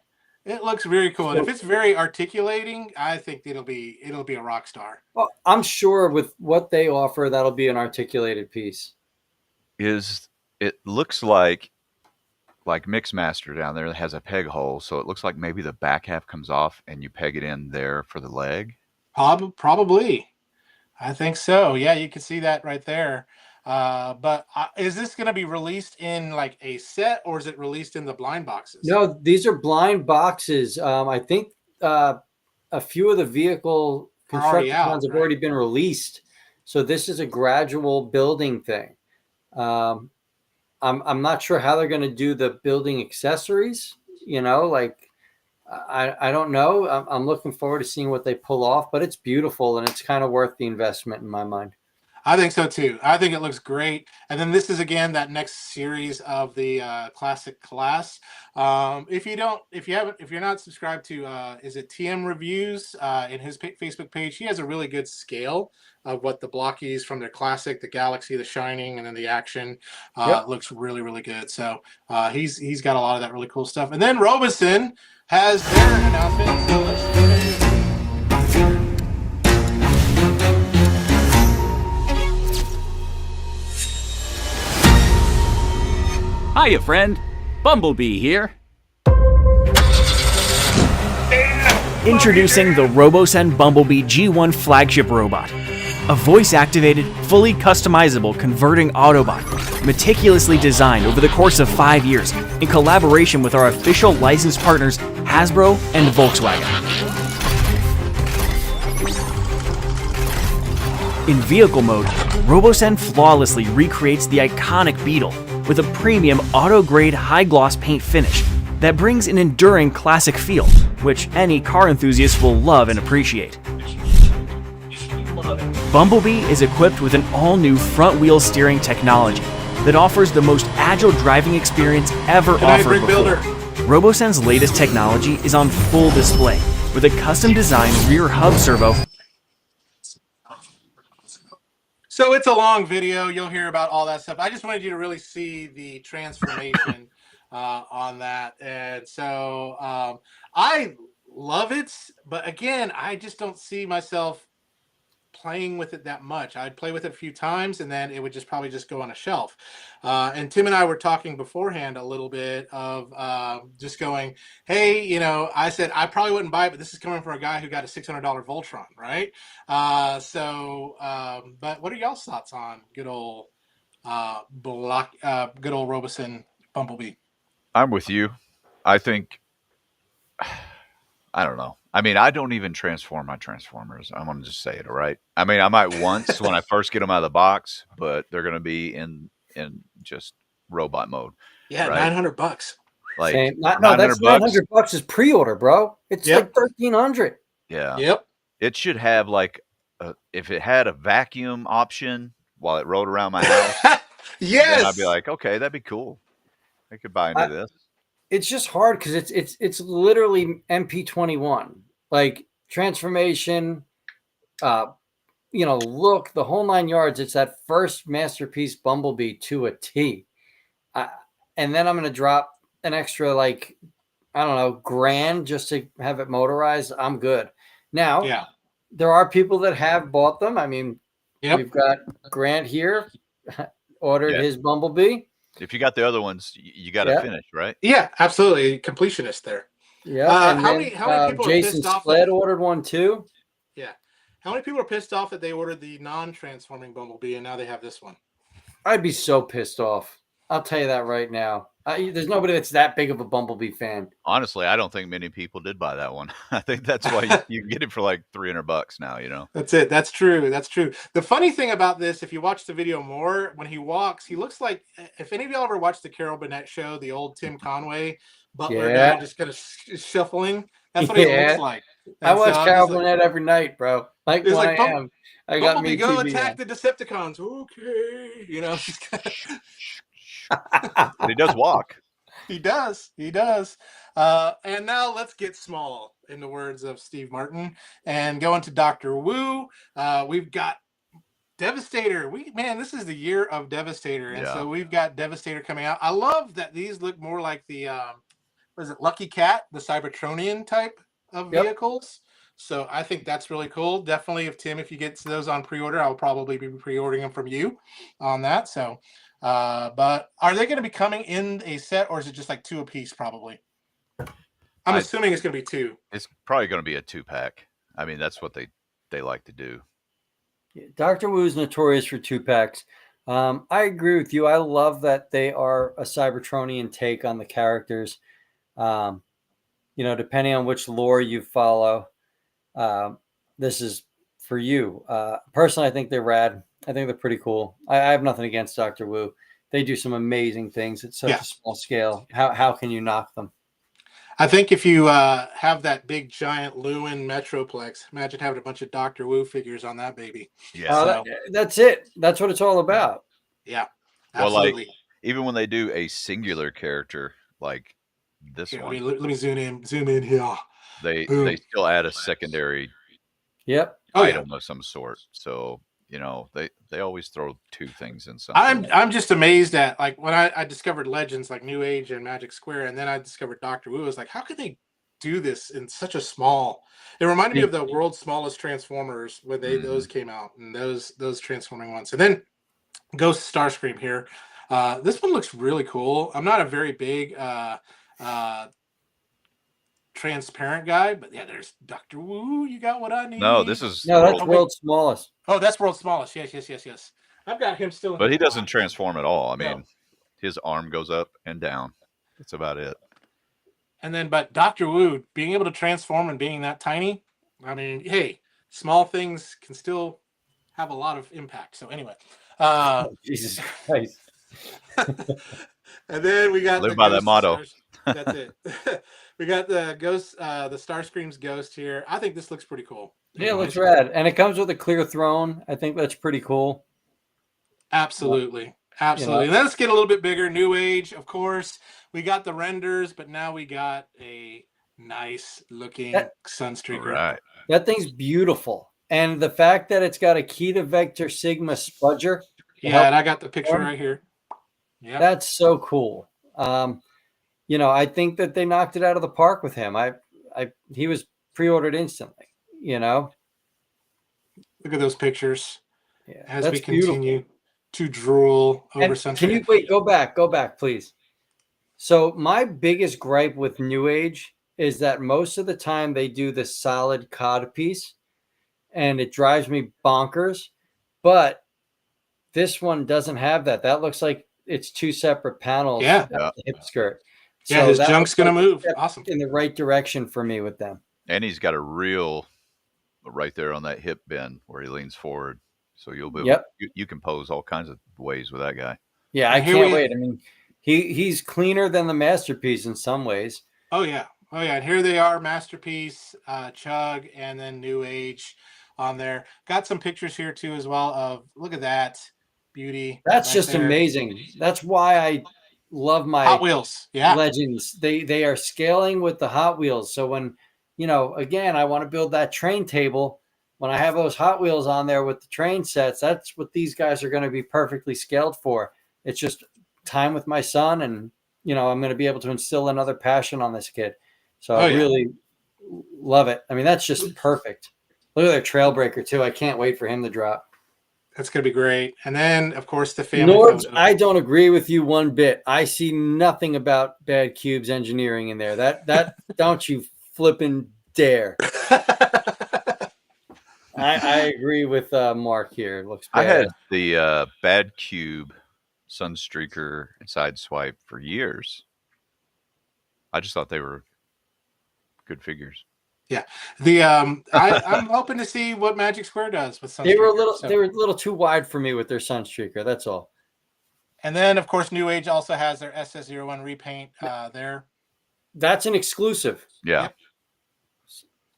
It looks very cool. And if it's very articulating, I think it'll be a rock star. Well, I'm sure with what they offer, that'll be an articulated piece. It looks like Mixmaster down there has a peg hole, so it looks like maybe the back half comes off and you peg it in there for the leg. Probably. I think so. Yeah, you can see that right there. But is this going to be released in like a set, or is it released in the blind boxes? No, these are blind boxes. I think a few of the vehicle constructions have already been released. So this is a gradual building thing. I'm not sure how they're going to do the building accessories. I don't know. I'm looking forward to seeing what they pull off, but it's beautiful and it's kind of worth the investment in my mind. I think so too. I think it looks great. And then this is again that next series of the classic class. If you're not subscribed to is it TM Reviews in his Facebook page, he has a really good scale of what the blockies from their classic, the Galaxy, the Shining, and then the Action looks really, really good. So he's got a lot of that really cool stuff. And then Robeson has their announcement. So let's Hiya, friend. Bumblebee here. Introducing the Robosen Bumblebee G1 flagship robot. A voice-activated, fully customizable converting Autobot, meticulously designed over the course of 5 years in collaboration with our official licensed partners Hasbro and Volkswagen. In vehicle mode, RoboSen flawlessly recreates the iconic Beetle with a premium auto-grade high-gloss paint finish that brings an enduring classic feel, which any car enthusiast will love and appreciate. Bumblebee is equipped with an all-new front-wheel steering technology that offers the most agile driving experience ever offered before. RoboSen's latest technology is on full display with a custom-designed rear hub servo. So it's a long video. You'll hear about all that stuff. I just wanted you to really see the transformation on that. And so I love it. But again, I just don't see myself playing with it that much. I'd play with it a few times and then it would just probably just go on a shelf. And Tim and I were talking beforehand a little bit of just going, hey, you know, I said I probably wouldn't buy it, but this is coming from a guy who got a $600 Voltron, right? But what are y'all's thoughts on good old Robeson Bumblebee? I'm with you. I think, I don't know. I mean, I don't even transform my Transformers. I'm going to just say it, all right? I mean, I might once when I first get them out of the box, but they're going to be in just robot mode. Yeah, right? $900. Like, that's $900 is pre-order, bro. It's like $1,300. Yeah. Yep. It should have like, if it had a vacuum option while it rode around my house, yes, then I'd be like, okay, that'd be cool. I could buy into this. It's just hard because it's literally MP21, like transformation, look, the whole 9 yards. It's that first Masterpiece Bumblebee to a T. And then I'm going to drop an extra, like, I don't know, grand just to have it motorized. I'm good. Now, there are people that have bought them. I mean, we've got Grant here, ordered his Bumblebee. If you got the other ones, you got to finish, right? Yeah, absolutely. Completionist there. Yeah. How many people Jason are pissed off? Sled ordered one too. Yeah. How many people are pissed off that they ordered the non-transforming Bumblebee and now they have this one? I'd be so pissed off. I'll tell you that right now. There's nobody that's that big of a Bumblebee fan. Honestly, I don't think many people did buy that one. I think that's why you can get it for like $300 now, you know? That's it. That's true. That's true. The funny thing about this, if you watch the video more, when he walks, he looks like, if any of y'all ever watched the Carol Burnett show, the old Tim Conway butler guy just kind of shuffling. That's what he looks like. I watch Carol Burnett every night, bro. Like when like, I am. I got me go TV attack on. the Decepticons. Okay. You know, But he does walk. He does. And now let's get small, in the words of Steve Martin, and go into Dr. Wu. We've got Devastator. This is the year of Devastator. And so we've got Devastator coming out. I love that these look more like the, Lucky Cat, the Cybertronian type of vehicles. So I think that's really cool. Definitely, if you get those on pre-order, I'll probably be pre-ordering them from you on that. So, but are they going to be coming in a set, or is it just like 2 a piece? Probably. I'm assuming it's going to be 2. It's probably going to be a 2-pack. I mean, that's what they like to do. Dr. Wu's notorious for 2-packs. I agree with you. I love that they are a Cybertronian take on the characters. Depending on which lore you follow, this is for you. Personally, I think they're rad. I think they're pretty cool. I have nothing against Dr. Wu. They do some amazing things at such a small scale. How can you knock them? I think if you have that big giant Lewin Metroplex, imagine having a bunch of Dr. Wu figures on that baby. Yeah, that's it. That's what it's all about. Yeah, absolutely. Well, like even when they do a singular character like this one, let me zoom in here. They still add a secondary item of some sort. So they always throw 2 things in something. I'm just amazed at, like, when I discovered Legends like New Age and Magic Square, and then I discovered Dr. Wu. I was like, how could they do this in such a small? It reminded me of the world's smallest Transformers when those came out, and those transforming ones. And then Ghost Starscream here. This one looks really cool. I'm not a very big transparent guy, but yeah, there's Dr. Wu. You got what I need. No, this is No, that's wait. world's smallest. Oh, that's world's smallest. Yes. I've got him still in but the he doesn't box. transform at all. I No. mean, his arm goes up and down. That's about it. And then, but Dr. Wu being able to transform and being that tiny, I mean, hey, small things can still have a lot of impact. So anyway, Jesus Christ. and then we got Live the by that Ghost motto. That's it. We got the ghost, the Starscream's ghost here. I think this looks pretty cool. Yeah, it looks rad. And it comes with a clear throne. I think that's pretty cool. Absolutely. And then let's get a little bit bigger. New Age, of course. We got the renders, but now we got a nice looking Sunstreaker. Right. That thing's beautiful. And the fact that it's got a Kita Vector Sigma spudger. Yeah, and I got the picture right here. Yeah. That's so cool. I think that they knocked it out of the park with him. He was pre-ordered instantly, Look at those pictures. Yeah, as we continue to drool over Sunstreaker. Can you wait? Go back, please. So my biggest gripe with New Age is that most of the time they do the solid cod piece, and it drives me bonkers. But this one doesn't have that. That looks like it's two separate panels. Yeah. The hip skirt. Yeah, his junk's gonna move. Awesome. In the right direction for me with them. And he's got a real right there on that hip bend where he leans forward. So you'll be you can pose all kinds of ways with that guy. Yeah, I can't wait. I mean, he's cleaner than the Masterpiece in some ways. Oh yeah. And here they are, Masterpiece, Chug, and then New Age on there. Got some pictures here too as well of look at that beauty. That's just amazing. That's why I love my Hot Wheels. Yeah. Legends. They are scaling with the Hot Wheels. So when, again, I want to build that train table. When I have those Hot Wheels on there with the train sets, that's what these guys are going to be perfectly scaled for. It's just time with my son, and I'm going to be able to instill another passion on this kid. So I really love it. I mean, that's just perfect. Look at their Trailbreaker too. I can't wait for him to drop. That's going to be great. And then, of course, the family. Norbs, I don't agree with you one bit. I see nothing about Bad Cubes engineering in there. That don't you flippin' dare. I agree with Mark here. It looks bad. I had the Bad Cube Sunstreaker and Sideswipe for years. I just thought they were good figures. Yeah, I'm hoping to see what Magic Square does with Sunstreaker. They were a little too wide for me with their Sunstreaker. That's all. And then, of course, New Age also has their SS01 repaint there. That's an exclusive. Yeah. Yep.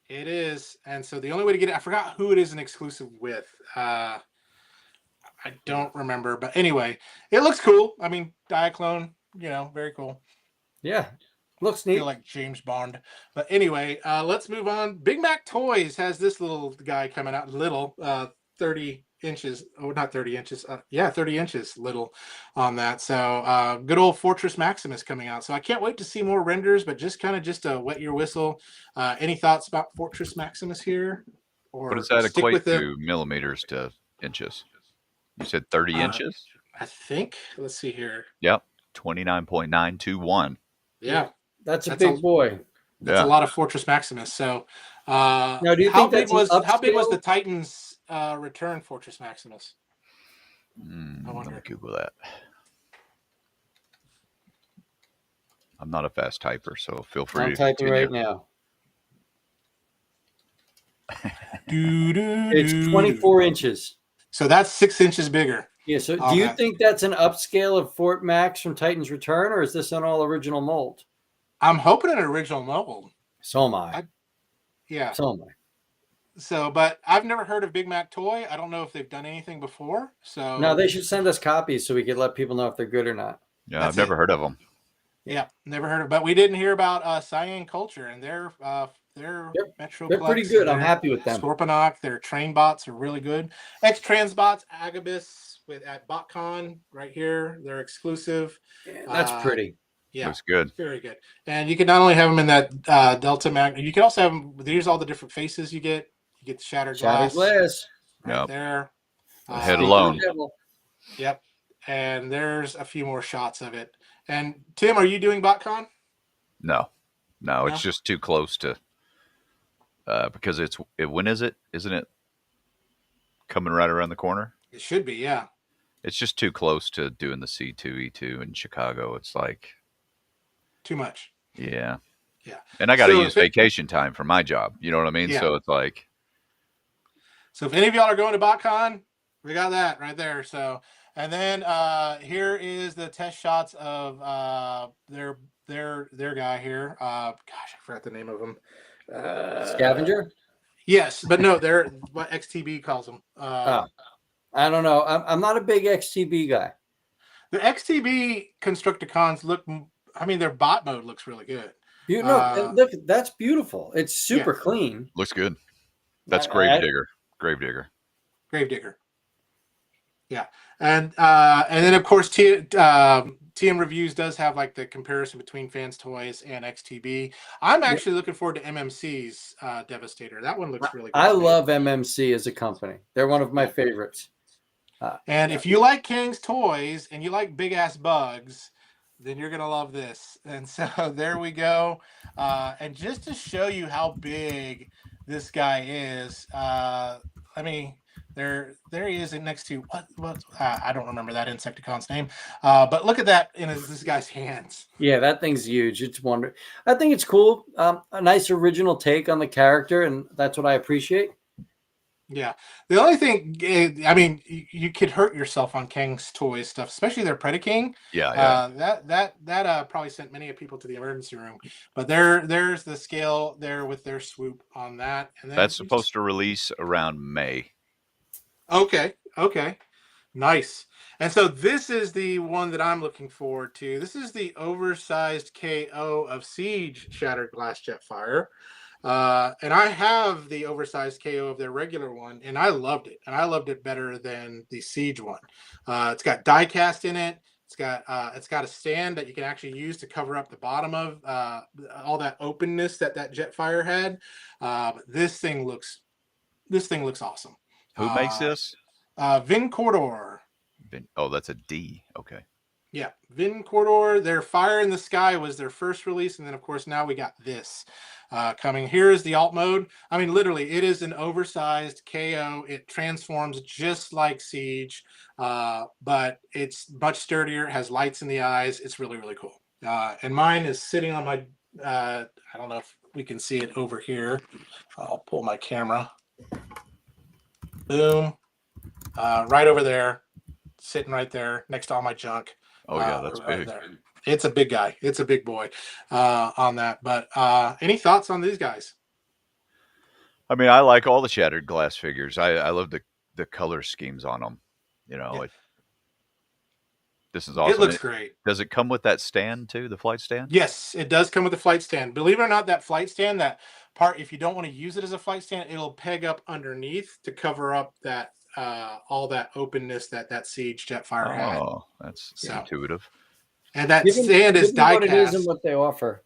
It is. And so the only way to get it, I forgot who it is an exclusive with. I don't remember. But anyway, it looks cool. I mean, Diaclone, very cool. Yeah. Looks neat. I feel like James Bond. But anyway, let's move on. Big Mac Toys has this little guy coming out. 30 inches. Oh, not 30 inches. 30 inches little on that. So good old Fortress Maximus coming out. So I can't wait to see more renders, but just to wet your whistle. Any thoughts about Fortress Maximus here? Or what does that equate to millimeters to inches? You said 30 inches? I think. Let's see here. Yep. 29.921. Yeah. That's a big boy. That's a lot of Fortress Maximus. So now, do you how think big was upscale? the Titans return Fortress Maximus? Let me Google that. I'm not a fast typer, so feel free I'm to typing continue. right now. It's 24 inches. So that's 6 inches bigger. Yeah. So do you think that's an upscale of Fort Max from Titans Return, or is this an all original mold? I'm hoping an original mold. So am I. Yeah. So am I. So, but I've never heard of Big Mac Toy. I don't know if they've done anything before. So no, they should send us copies so we could let people know if they're good or not. Yeah, I've never heard of them. Yeah, never heard of. But we didn't hear about Cyan Culture and their Metro. They're pretty good. I'm happy with them. Scorponok, their train bots are really good. X-Trans bots, Agabus at BotCon right here. They're exclusive. Yeah, that's pretty. Yeah, looks good. Very good. And you can not only have them in that Delta Magna, you can also have them. Here's all the different faces you get. You get the shattered glass. Right there. Head alone. Yep. And there's a few more shots of it. And Tim, are you doing BotCon? No. No, No, it's just too close to because when is it? Isn't it coming right around the corner? it should be. Yeah, It's just too close to doing the C2E2 in Chicago. It's like, too much. yeah. Yeah. And I got to So use vacation time for my job. You know what I mean? yeah. So it's like, So if any of y'all are going to BotCon, we got that right there. So, and then here is the test shots of their guy here. Gosh, I forgot the name of him. Scavenger. Yes, but no, they're what XTB calls them. Oh, I don't know. I'm not a big XTB guy. The XTB Constructicons look. I mean, their bot mode looks really good. Look, that's beautiful. It's super clean. looks good. That's Gravedigger. Gravedigger. Gravedigger. Yeah, and then of course TM Reviews does have like the comparison between Fans Toys and XTB. I'm actually looking forward to MMC's Devastator. That one looks really good. I love MMC as a company. They're one of my favorites. And if you like King's Toys and you like big ass bugs, then you're gonna love this. And so there we go. And just to show you how big this guy is, there he is next to what I don't remember that Insecticon's name, but look at that in this guy's hands. Yeah, that thing's huge. It's wonderful. I think it's cool. A nice original take on the character, and that's what I appreciate. Yeah, the only thing, I mean, you could hurt yourself on King's Toys stuff, especially their Predaking. Yeah. That probably sent many people to the emergency room. But there's the scale there with their swoop on that, and then That's supposed to release around May. Okay, nice. And so this is the one that I'm looking forward to. This is the oversized KO of Siege Shattered Glass Jetfire. And I have the oversized KO of their regular one, and I loved it. And I loved it better than the Siege one. It's got die cast in it. It's got a stand that you can actually use to cover up the bottom of all that openness that Jetfire had. This thing looks awesome. Who makes this? Vin Cordor. Oh, that's a D. Okay. Yeah, Vin Cordor. Their Fire in the Sky was their first release, and then of course now we got this coming. Here is the alt mode. I mean, literally, it is an oversized KO. It transforms just like Siege, but it's much sturdier. It has lights in the eyes. It's really, really cool. And mine is sitting on my. I don't know if we can see it over here. I'll pull my camera. Boom. Right over there, sitting right there next to all my junk. Oh yeah, that's right big. there. It's a big guy. It's a big boy on that. But any thoughts on these guys? I mean, I like all the Shattered Glass figures. I love the color schemes on them. You know, this is awesome. It looks great. Does it come with that stand too, the flight stand? Yes, it does come with a flight stand. Believe it or not, that flight stand, that part, if you don't want to use it as a flight stand, it'll peg up underneath to cover up that all that openness that Siege Jetfire had. Oh, that's intuitive. And that stand is die cast. What it is and what they offer.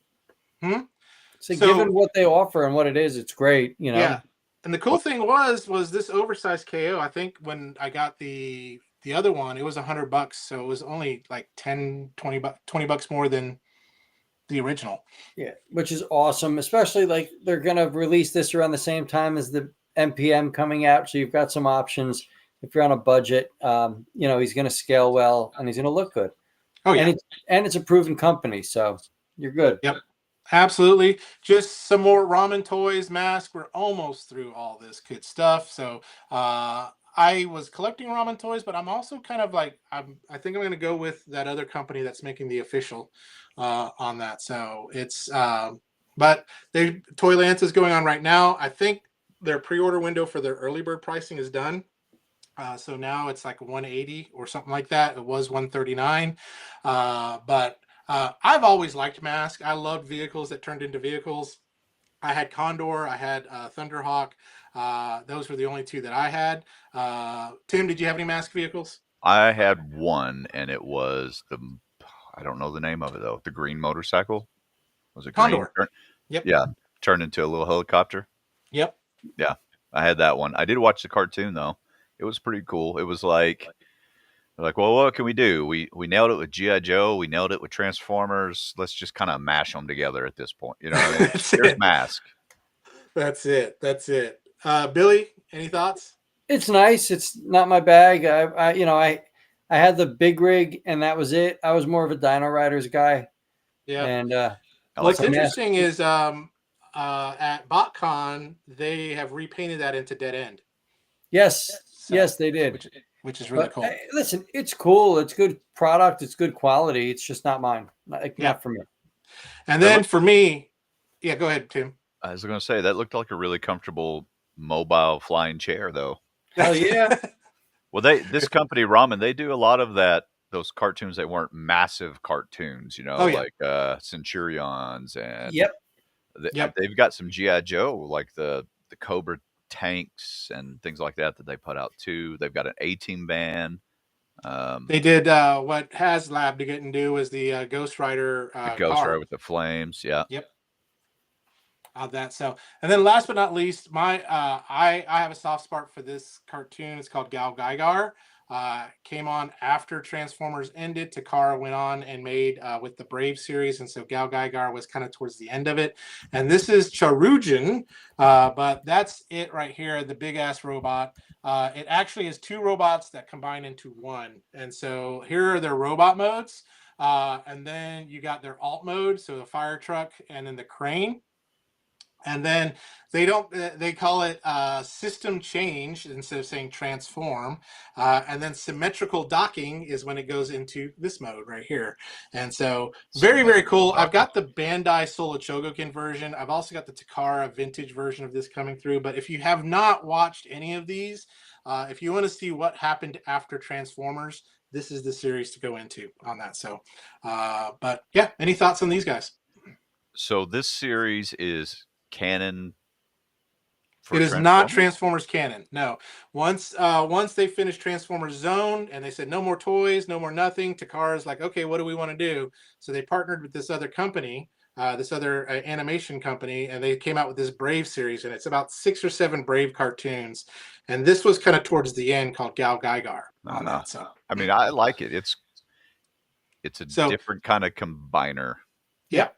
So given what they offer and what it is, it's great. You know. Yeah. And the cool thing was this oversized KO. I think when I got the other one, it was $100, so it was only like 10, 20 bucks more than the original. Yeah, which is awesome, especially like they're gonna release this around the same time as the MPM coming out, so you've got some options if you're on a budget. He's gonna scale well and he's gonna look good. Oh yeah, and it's a proven company, so you're good. Yep. Absolutely. Just some more ramen toys, mask. We're almost through all this good stuff. So I was collecting ramen toys, but I'm also kind of like I think I'm going to go with that other company that's making the official on that. So it's but Toylance is going on right now. I think their pre-order window for their early bird pricing is done. So now it's like 180 or something like that. It was 139, but I've always liked Mask. I loved vehicles that turned into vehicles. I had Condor. I had Thunderhawk. Those were the only two that I had. Tim, did you have any Mask vehicles? I had one, and it was I don't know the name of it though. The green motorcycle. Was it Condor? Green? Yep. Yeah, turned into a little helicopter. Yep. Yeah, I had that one. I did watch the cartoon though. It was pretty cool. It was like They're like, well, what can we do? We nailed it with GI Joe. We nailed it with Transformers. Let's just kind of mash them together at this point. You know, what I mean? That's Here's it. Mask. That's it. That's it. Billy, any thoughts? It's nice. It's not my bag. I had the big rig and that was it. I was more of a Dino Riders guy. Yeah. And what's interesting is at BotCon they have repainted that into Dead End. Yes, So, yes, they did. Which is really cool. Listen, it's cool. It's good product. It's good quality. It's just not mine. Not for me. And then for me, yeah, go ahead, Tim. I was going to say that looked like a really comfortable mobile flying chair, though. Hell yeah. Well, this company Ramen, they do a lot of that. Those cartoons that weren't massive cartoons, you know, like Centurions, and they've got some GI Joe, like the Cobra tanks and things like that they put out too. They've got an A-Team band. They did what HasLab didn't do was the Ghost Rider Rider with the flames. Yeah. Yep. That so, and then last but not least, my I have a soft spot for this cartoon. It's called Gal Gaigar. Came on after Transformers ended. Takara went on and made with the Brave series, and so Gal Gaigar was kind of towards the end of it. And this is Charujin, but that's it right here, the big ass robot. It actually is two robots that combine into one, and so here are their robot modes, and then you got their alt mode, so the fire truck, and then the crane. And then they call it system change instead of saying transform. And then symmetrical docking is when it goes into this mode right here. And so very, very cool. I've got the Bandai Solo Chogokin version. I've also got the Takara vintage version of this coming through. But if you have not watched any of these, if you want to see what happened after Transformers, this is the series to go into on that. So, but yeah, any thoughts on these guys? So this series is canon. It is not Transformers canon. No. Once they finished Transformers Zone and they said no more toys, no more nothing, Takara's like, okay, what do we want to do? So they partnered with this other company, this other animation company, and they came out with this Brave series, and it's about 6 or 7 Brave cartoons. And this was kind of towards the end, called Gal Gaigar. So I mean, I like it. It's a different kind of combiner. Yeah.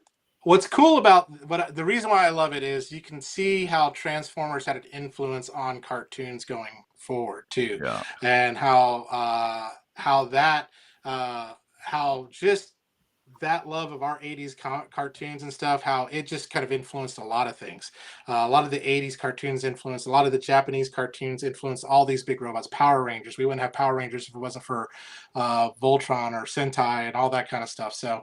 What's cool about the reason why I love it is you can see how Transformers had an influence on cartoons going forward too, and how just that love of our 80s cartoons and stuff, how it just kind of influenced a lot of things. A lot of the 80s cartoons influenced, a lot of the Japanese cartoons influenced all these big robots. Power Rangers, we wouldn't have Power Rangers if it wasn't for Voltron or Sentai and all that kind of stuff. So,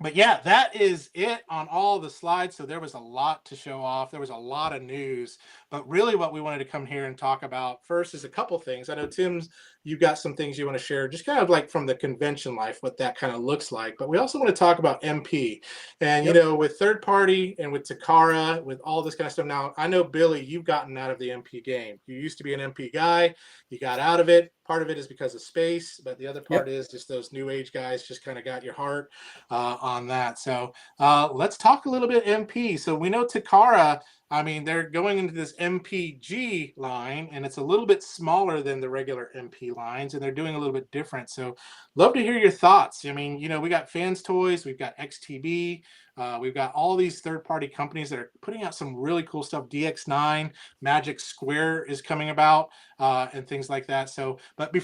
but yeah, that is it on all the slides. So there was a lot to show off. There was a lot of news. But really what we wanted to come here and talk about first is a couple things. I know, Tim's, you've got some things you want to share, just kind of like from the convention life, what that kind of looks like. But we also want to talk about MP. And, you know, with third party and with Takara, with all this kind of stuff. Now, I know, Billy, you've gotten out of the MP game. You used to be an MP guy. You got out of it. Part of it is because of space, but the other part is just those new age guys just kind of got your heart on that. So let's talk a little bit MP. So we know Takara, I mean, they're going into this MPG line, and it's a little bit smaller than the regular MP lines, and they're doing a little bit different. So love to hear your thoughts. I mean, you know, we got Fans Toys, we've got XTB, we've got all these third-party companies that are putting out some really cool stuff. DX9, Magic Square is coming about, and things like that. So, but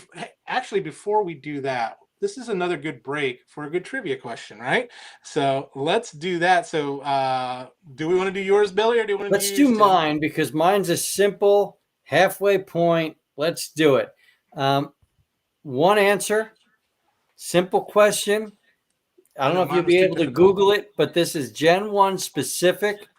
actually, before we do that, this is another good break for a good trivia question, right? So let's do that. So do we want to do yours, Billy, or do you want to Let's do mine, because mine's a simple halfway point. Let's do it. One answer, simple question. I don't know if you'll be able to Google it, but this is Gen 1 specific.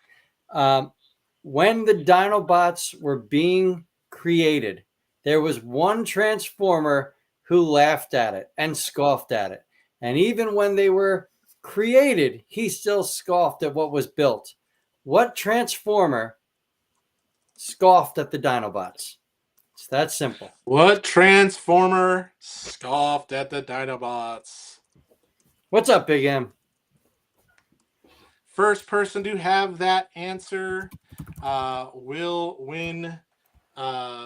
When the Dinobots were being created, there was one Transformer who laughed at it and scoffed at it. And even when they were created, he still scoffed at what was built. What Transformer scoffed at the Dinobots? It's that simple. What Transformer scoffed at the Dinobots? What's up, Big M? First person to have that answer will win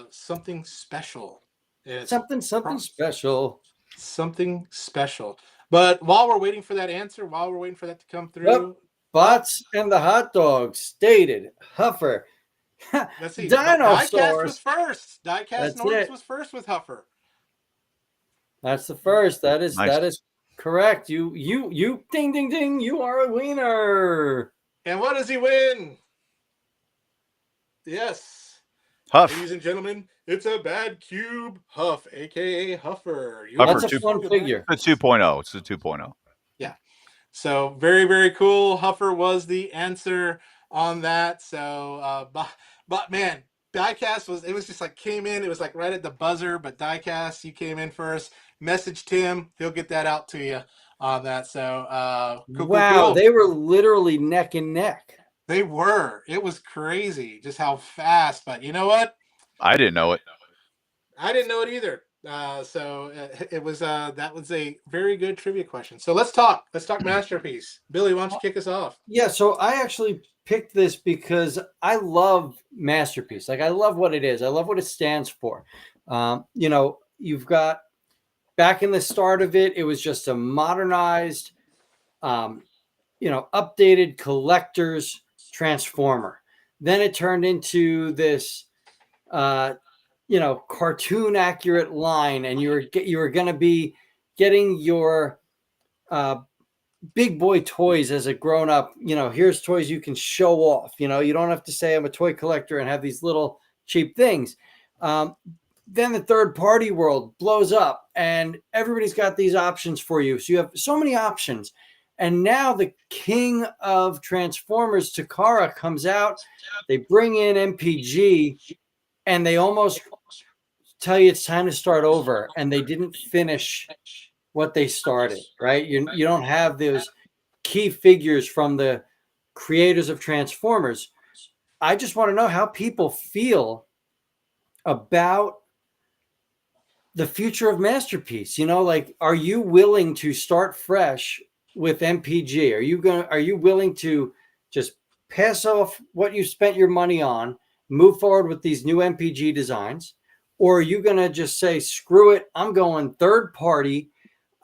something special. It's something special. something special. But while we're waiting for that answer, while we're waiting for that to come through, Yep. Bots and the hot dogs stated Huffer. let's see. Diecast was Dinosaurs. first. Diecast That's Nordics it. was first with Huffer. That's the first. That is Nice. correct. You ding ding ding. You are a winner. And what does he win? Yes. Huff. Ladies and gentlemen, it's a Bad Cube Huff, aka Huffer. Huffer That's a fun figure. It's a 2.0. It's a 2.0. Yeah. So very, very cool. Huffer was the answer on that. So, but man, Diecast was just like came in. It was like right at the buzzer. But Diecast, you came in first. Message Tim. He'll get that out to you on that. So, Wow, they were literally neck and neck. They were. It was crazy just how fast. But you know what? I didn't know it. I didn't know it either. So it was that was a very good trivia question. So let's talk Masterpiece. Billy, why don't you kick us off? Yeah, so I actually picked this because I love Masterpiece. Like, I love what it is. I love what it stands for. You know, you've got back in the start of it, it was just a modernized, you know, updated collector's Transformer. Then it turned into this you know, cartoon accurate line, and you were going to be getting your big boy toys as a grown up. You know, here's toys you can show off. You know, you don't have to say I'm a toy collector and have these little cheap things. Then the third party world blows up, and everybody's got these options for you. So you have so many options. And now the king of Transformers, Takara, comes out. They bring in MPG, and they almost tell you it's time to start over, and they didn't finish what they started, right? You don't have those key figures from the creators of Transformers. I just want to know how people feel about the future of Masterpiece. You know, like, are you willing to start fresh with MPG? Are you willing to just pass off what you spent your money on, move forward with these new MPG designs? Or are you going to just say, screw it, I'm going third party?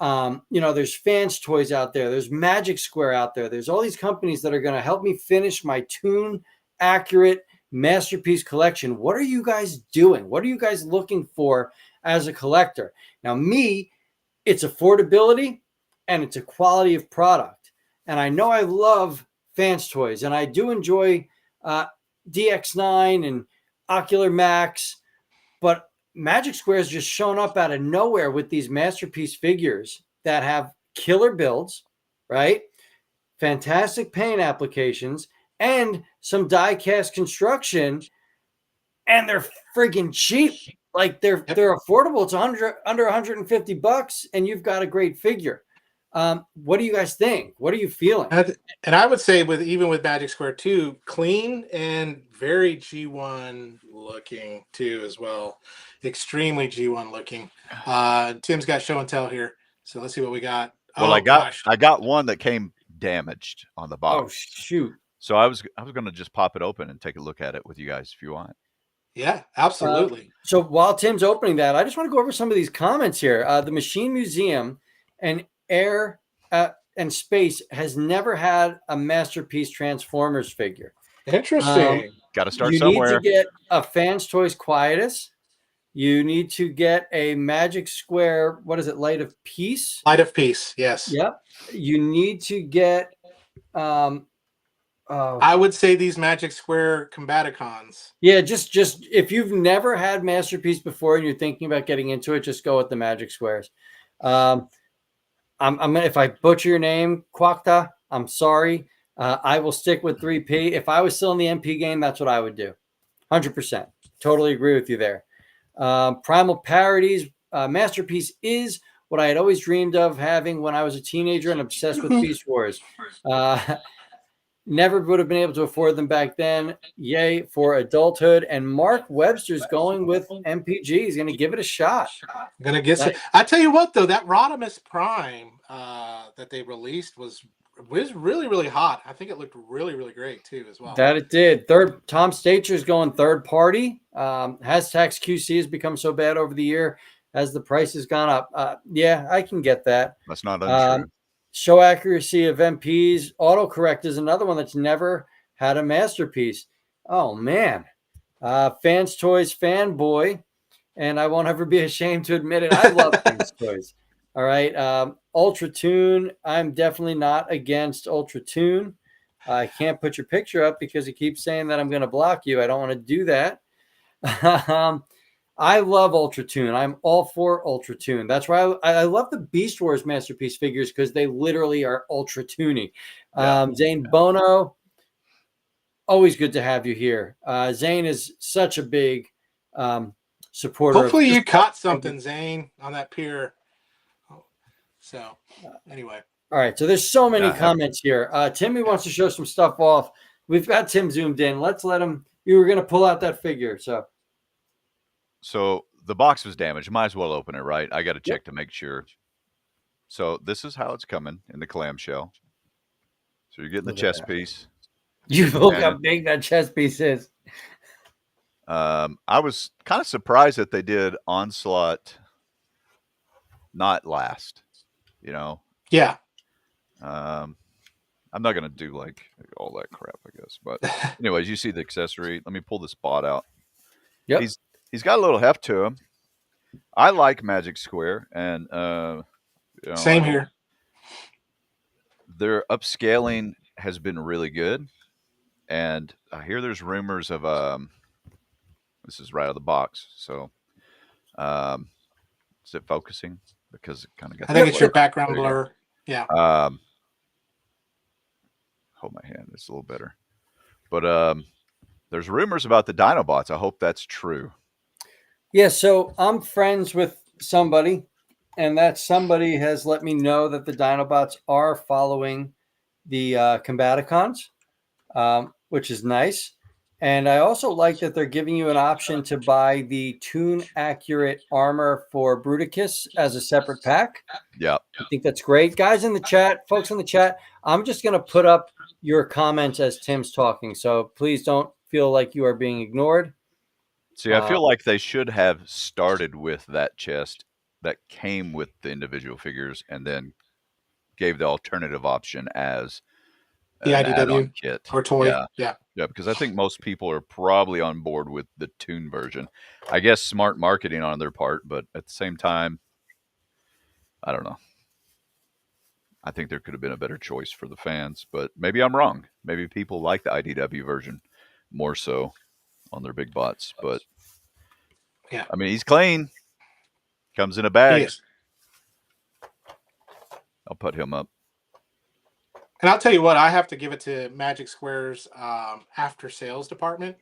You know, there's Fans Toys out there. There's Magic Square out there. There's all these companies that are going to help me finish my tune accurate Masterpiece collection. What are you guys doing? What are you guys looking for as a collector? Now, me, it's affordability and it's a quality of product. And I know I love Fans Toys, and I do enjoy DX9 and Ocular Max, but Magic Square has just shown up out of nowhere with these Masterpiece figures that have killer builds, right? Fantastic paint applications and some die-cast construction, and they're freaking cheap. Like, they're affordable. It's under $150, and you've got a great figure. What do you guys think? What are you feeling? And I would say even with Magic Square 2, clean and very G1 looking too as well. Extremely G1 looking. Tim's got show and tell here. So let's see what we got. Well, I got one that came damaged on the box. Oh, shoot. So I was going to just pop it open and take a look at it with you guys if you want. Yeah, absolutely. So while Tim's opening that, I just want to go over some of these comments here. The Machine Museum and Air and Space has never had a Masterpiece Transformers figure. Interesting. Got to start somewhere. You need to get a Fans Toys Quietus. You need to get a Magic Square, what is it, Light of Peace? Light of Peace, yes. Yep. You need to get... I would say these Magic Square Combaticons. Yeah, just if you've never had Masterpiece before and you're thinking about getting into it, just go with the Magic Squares. I'm if I butcher your name, Kwakta, I'm sorry. I will stick with 3P. If I was still in the MP game, that's what I would do. 100%. Totally agree with you there. Primal Parodies. Masterpiece is what I had always dreamed of having when I was a teenager and obsessed with Beast Wars. Never would have been able to afford them back then. Yay for adulthood. And Mark Webster's going with MPG. He's going to give it a shot. I'm gonna get it. I tell you what, though, that Rodimus Prime that they released was really, really hot. I think it looked really, really great too, as well. That it did. Tom Stacher's going third party. Hashtag's QC has become so bad over the year. has the prices gone up? Yeah, I can get that. That's not untrue. Show accuracy of MPs. Autocorrect is another one that's never had a masterpiece. Oh, man. Fans Toys fanboy. And I won't ever be ashamed to admit it. I love Fans Toys. All right. Ultra Tune. I'm definitely not against Ultra Tune. I can't put your picture up because it keeps saying that I'm going to block you. I don't want to do that. I love Ultra Tune. I'm all for Ultra Tune. That's why I love the Beast Wars Masterpiece figures, because they literally are Ultra Tuny. Zane Bono, always good to have you here. Zane is such a big supporter. Hopefully you caught something, Zane, on that pier. So anyway. All right. So there's so many comments here. Timmy wants to show some stuff off. We've got Tim zoomed in. Let's let him. You were going to pull out that figure. So the box was damaged. Might as well open it, right? I got to check to make sure. So this is how it's coming in the clamshell. So you're getting the chest piece. You look how big that chest piece is. I was kind of surprised that they did Onslaught not last, Yeah. I'm not going to do like all that crap, I guess. But anyways, you see the accessory. Let me pull the spot out. Yep. He's got a little heft to him. I like Magic Square, and same here. Their upscaling has been really good, and I hear there's rumors of this is right out of the box. So, is it focusing? Because it kind of got. I think it's your background blur. Yeah. Hold my hand. It's a little better, but there's rumors about the Dinobots. I hope that's true. Yeah. So I'm friends with somebody, and that somebody has let me know that the Dinobots are following the Combaticons, which is nice. And I also like that they're giving you an option to buy the Toon Accurate armor for Bruticus as a separate pack. Yeah. I think that's great. Guys in the chat, folks in the chat, I'm just going to put up your comments as Tim's talking. So please don't feel like you are being ignored. See, I feel like they should have started with that chest that came with the individual figures and then gave the alternative option as the IDW kit or toy. Yeah, because I think most people are probably on board with the Toon version. I guess smart marketing on their part, but at the same time, I don't know. I think there could have been a better choice for the fans, but maybe I'm wrong. Maybe people like the IDW version more so on their big bots, but yeah, I mean, he's clean. Comes in a bag. I'll put him up. And I'll tell you what, I have to give it to Magic Square's after sales department.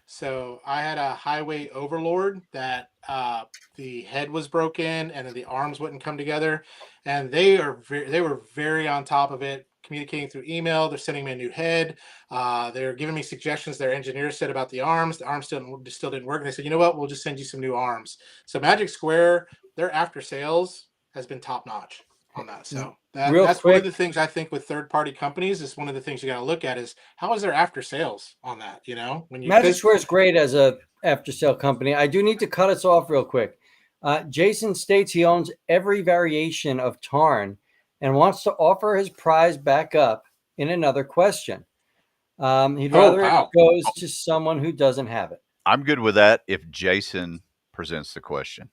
So I had a highway overlord that the head was broken and then the arms wouldn't come together, and they were very on top of it, communicating through email. They're sending me a new head. They're giving me suggestions their engineers said about the arms. The arms still didn't work. And they said, you know what, we'll just send you some new arms. So Magic Square, their after sales has been top notch on that. So that's one of the things I think with third-party companies is one of the things you got to look at is how is their after sales on that, when you Magic Square is great as a after sale company. I do need to cut us off real quick. Jason states he owns every variation of Tarn and wants to offer his prize back up in another question. He'd rather it goes to someone who doesn't have it. I'm good with that if Jason presents the question.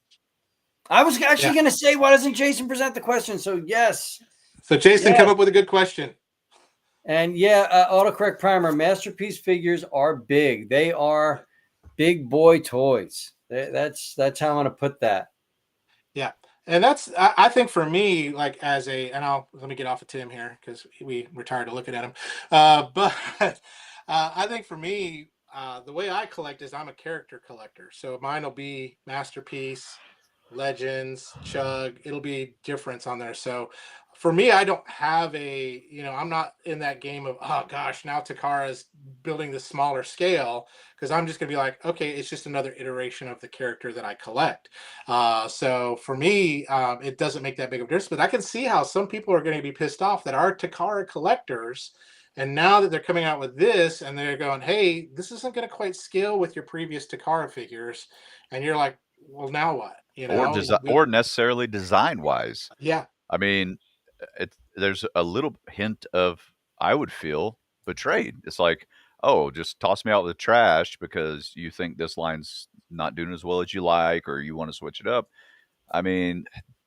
I was actually going to say, why doesn't Jason present the question? So, yes. So, Jason, come up with a good question. And, autocorrect primer. Masterpiece figures are big. They are big boy toys. That's how I'm going to put that. Yeah. And that's, I think for me, like let me get off of Tim here because we're tired of looking at him. But I think for me, the way I collect is I'm a character collector. So mine will be Masterpiece, Legends, Chug. It'll be difference on there. So for me, I don't have I'm not in that game of, oh gosh, now Takara's building the smaller scale, because I'm just gonna be like, okay, it's just another iteration of the character that I collect. So for me, it doesn't make that big of a difference, but I can see how some people are going to be pissed off that are Takara collectors. And now that they're coming out with this and they're going, hey, this isn't going to quite scale with your previous Takara figures. And you're like, well, now what? Or necessarily design wise. Yeah. I mean, there's a little hint of, I would feel, betrayed. It's like, oh, just toss me out with the trash because you think this line's not doing as well as you like, or you want to switch it up. I mean,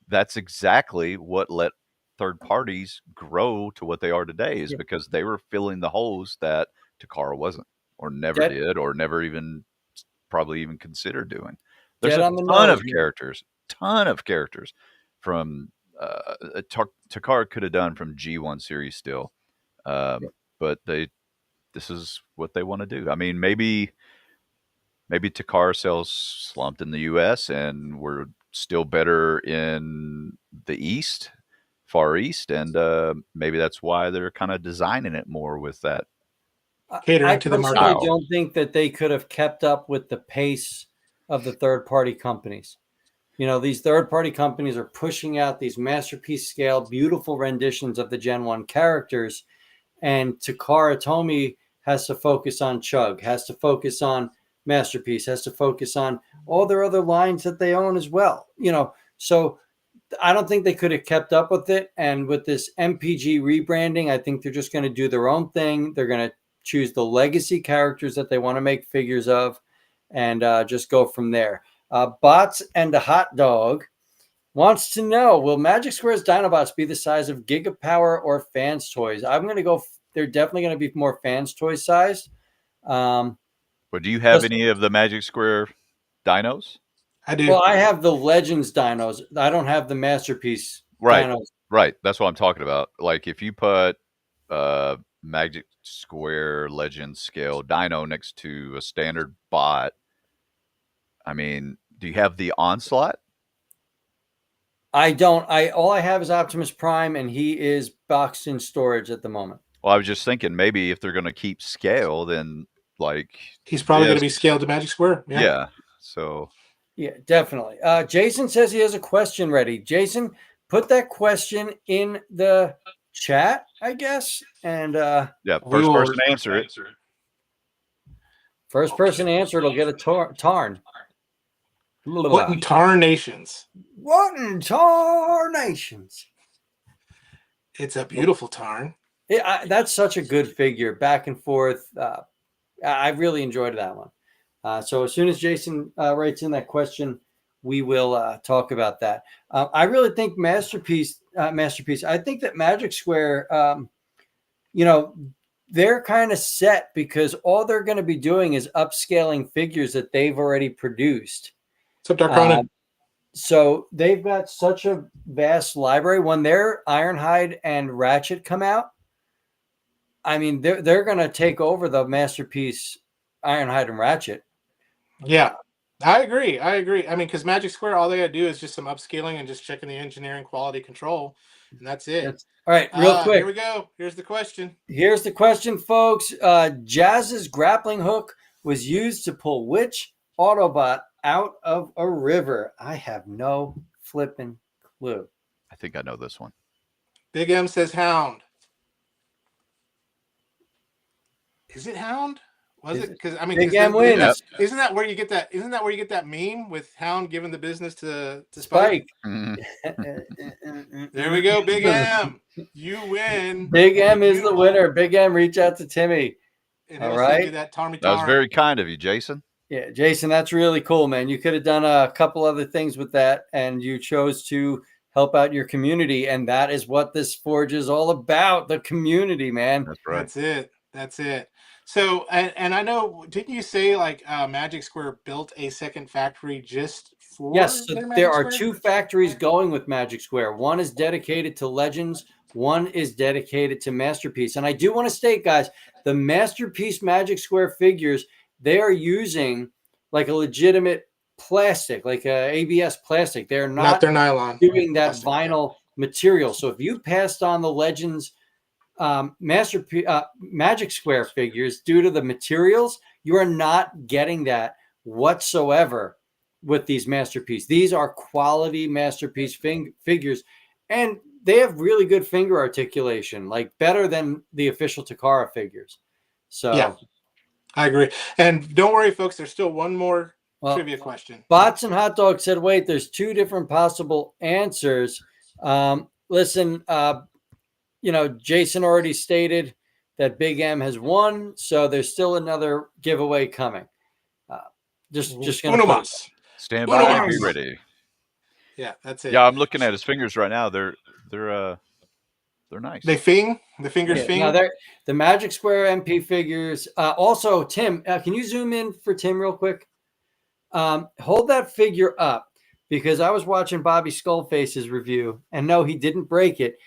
that's exactly what let third parties grow to what they are today, is because they were filling the holes that Takara wasn't, or never did, or never even probably even considered doing. There's a ton of characters from Takara could have done from G1 series still, but this is what they want to do. I mean, maybe Takara sales slumped in the U.S. and we're still better in the Far East, and maybe that's why they're kind of designing it more with that. Catering to the market. I don't think that they could have kept up with the pace of the third-party companies. You know, these third-party companies are pushing out these masterpiece scale, beautiful renditions of the Gen 1 characters, and Takara Tomy has to focus on Chug, has to focus on Masterpiece, has to focus on all their other lines that they own as well. You know, so I don't think they could have kept up with it. And with this MPG rebranding, I think they're just going to do their own thing. They're going to choose the legacy characters that they want to make figures of, and just go from there. Bots and a Hot Dog wants to know, will Magic Square's Dinobots be the size of Gigapower or Fans Toys? I'm going to go, they're definitely going to be more Fans Toy size. But do you have any of the Magic Square dinos? I do. Well, I have the Legends dinos. I don't have the Masterpiece dinos. Right. That's what I'm talking about. Like if you put Magic Square Legends scale dino next to a standard bot, I mean, do you have the Onslaught? I don't. All I have is Optimus Prime, and he is boxed in storage at the moment. Well, I was just thinking maybe if they're going to keep scale, then like he's probably going to be scaled to Magic Square. Yeah. So. Yeah, definitely. Jason says he has a question ready. Jason, put that question in the chat, I guess. And first person to answer it. First person to answer it will get a tarn. What in tarnations? What in tarnations? It's a beautiful tarn. That's such a good figure, back and forth. I really enjoyed that one. So as soon as Jason writes in that question, we will talk about that. I really think Masterpiece. I think that Magic Square, they're kind of set because all they're going to be doing is upscaling figures that they've already produced. Except Darkona. So they've got such a vast library. When their Ironhide and Ratchet come out, I mean, they're going to take over the Masterpiece Ironhide and Ratchet. Yeah, I agree. I mean, because Magic Square, all they got to do is just some upscaling and just checking the engineering quality control, and that's it. All right, real quick. Here we go. Here's the question. Here's the question, folks. Jazz's grappling hook was used to pull which Autobot out of a river? I have no flipping clue. I think I know this one. Big M says Hound. Is it Hound? Was it? Because I mean, Big M wins. Isn't that where you get that? Isn't that where you get that meme with Hound giving the business to Spike? There we go, Big M. You win. Big M is the winner. Big M, reach out to Timmy. All right. That was very kind of you, Jason. Yeah, Jason, that's really cool, man. You could have done a couple other things with that, and you chose to help out your community, and that is what this Forge is all about, the community, man. That's right. That's it. So, and I know, didn't you say like Magic Square built a second factory just for? Yes, so there are two factories going with Magic Square. One is dedicated to Legends. One is dedicated to Masterpiece. And I do want to state, guys, the Masterpiece Magic Square figures, they are using like a legitimate plastic, like a ABS plastic. They're not their nylon doing that vinyl material. So if you passed on the Legends Magic Square figures due to the materials, you are not getting that whatsoever with these Masterpiece. These are quality Masterpiece figures, and they have really good finger articulation, like better than the official Takara figures. So yeah, I agree. And don't worry, folks, there's still one more Well, trivia question. Bots and Hot Dog said, wait, there's two different possible answers. Listen, Jason already stated that Big M has won, so there's still another giveaway coming. Just going to put stand Uno by and be mas. ready. Yeah, that's it. Yeah, I'm looking at his fingers right now. They're nice. They fing? The fingers fing? No, they're the Magic Square MP figures. Also, Tim, can you zoom in for Tim real quick? Hold that figure up, because I was watching Bobby Skullface's review, and no, he didn't break it.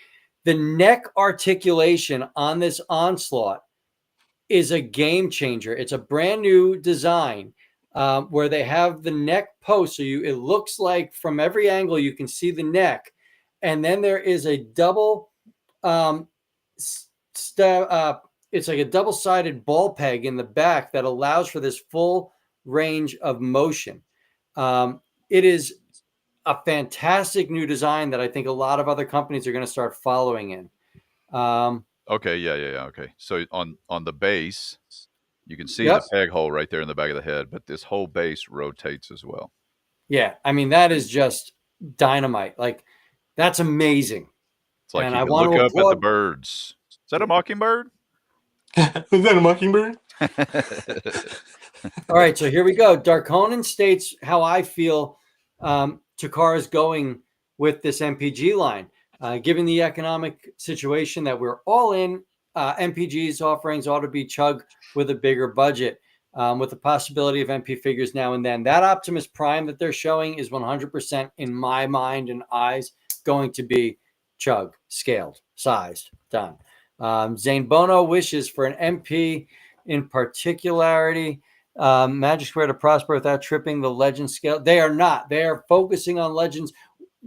The neck articulation on this Onslaught is a game changer. It's a brand new design where they have the neck post. So it looks like from every angle you can see the neck. And then there is a double, it's like a double-sided ball peg in the back that allows for this full range of motion. It is a fantastic new design that I think a lot of other companies are going to start following in. Okay, yeah. Okay, so on the base, you can see Yep. the peg hole right there in the back of the head, but this whole base rotates as well. Yeah, I mean, that is just dynamite. Like, that's amazing. It's like And you I can want look to up at the birds. Is that a mockingbird? Is that a mockingbird? All right, so here we go. Darkonin states how I feel Takara is going with this MPG line. Given the economic situation that we're all in, MPG's offerings ought to be Chug with a bigger budget, with the possibility of MP figures now and then. That Optimus Prime that they're showing is 100% in my mind and eyes going to be Chug, scaled, sized, done. Zane Bono wishes for an MP in particularity. Magic Square to prosper without tripping the Legend scale. They are not. They are focusing on Legends.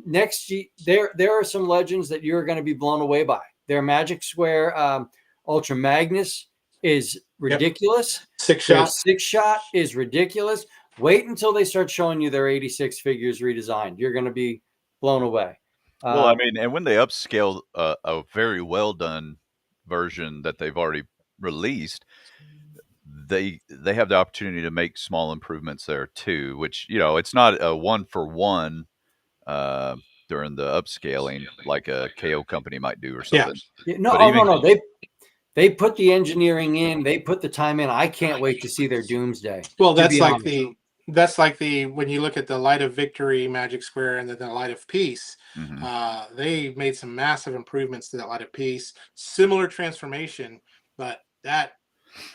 Next, there are some Legends that you're going to be blown away by. Their Magic Square Ultra Magnus is ridiculous. Yep. Their 6-shot is ridiculous. Wait until they start showing you their 86 figures redesigned. You're going to be blown away. Well, I mean, and when they upscale a very well done version that they've already released, they have the opportunity to make small improvements there too, which, it's not a 1-for-1 during the upscaling like a KO company might do or something. Yeah. No. They put the engineering in, they put the time in. I can't wait to see their Doomsday. Well, that's like the when you look at the Light of Victory Magic Square and then the Light of Peace, they made some massive improvements to that Light of Peace. Similar transformation, but that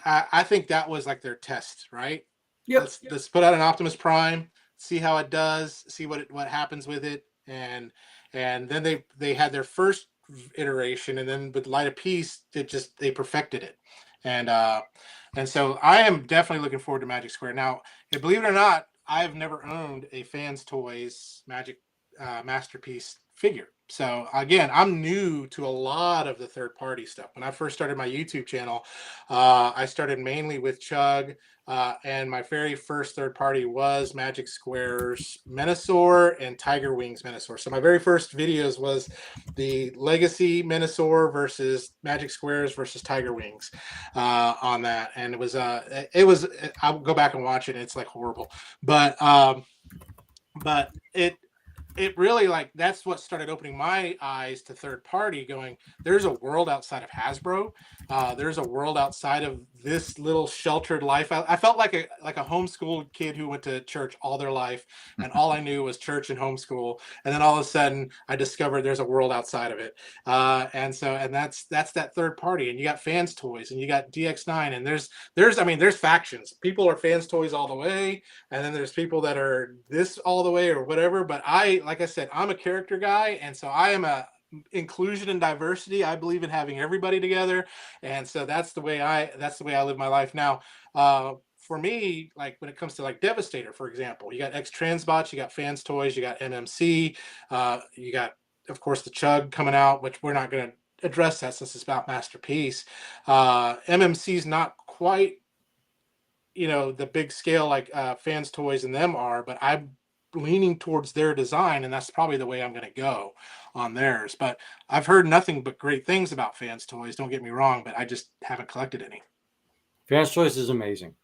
I think that was like their test, right? Yep. Let's put out an Optimus Prime, see how it does, see what happens with it, and then they had their first iteration, and then with Light of Peace, they perfected it, and so I am definitely looking forward to Magic Square. Now, believe it or not, I've never owned a Fans Toys Magic Masterpiece figure. So again, I'm new to a lot of the third-party stuff. When I first started my YouTube channel, I started mainly with Chug, and my very first third-party was Magic Square's Menasor and Tiger Wings Menasor. So my very first videos was the Legacy Menasor versus Magic Squares versus Tiger Wings on that, and it was I'll go back and watch it, and it's like horrible, but it really, like, that's what started opening my eyes to third party, going, there's a world outside of Hasbro. There's a world outside of this little sheltered life. I felt like a homeschooled kid who went to church all their life, and all I knew was church and homeschool. And then all of a sudden I discovered there's a world outside of it. And that's that third party. And you got Fans Toys, and you got DX9, and there's factions. People are Fans Toys all the way, and then there's people that are this all the way or whatever. But like I said, I'm a character guy, and so I am a inclusion and diversity. I believe in having everybody together, and so that's the way I live my life now. For me, like when it comes to like Devastator, for example, you got X Transbots, you got Fans Toys, you got MMC, you got, of course, the Chug coming out, which we're not going to address that since it's about Masterpiece. MMC's not quite, the big scale like Fans Toys and them are, but I'm leaning towards their design, and that's probably the way I'm going to go on theirs. But I've heard nothing but great things about Fans Toys, don't get me wrong, but I just haven't collected any. Fans Toys is amazing.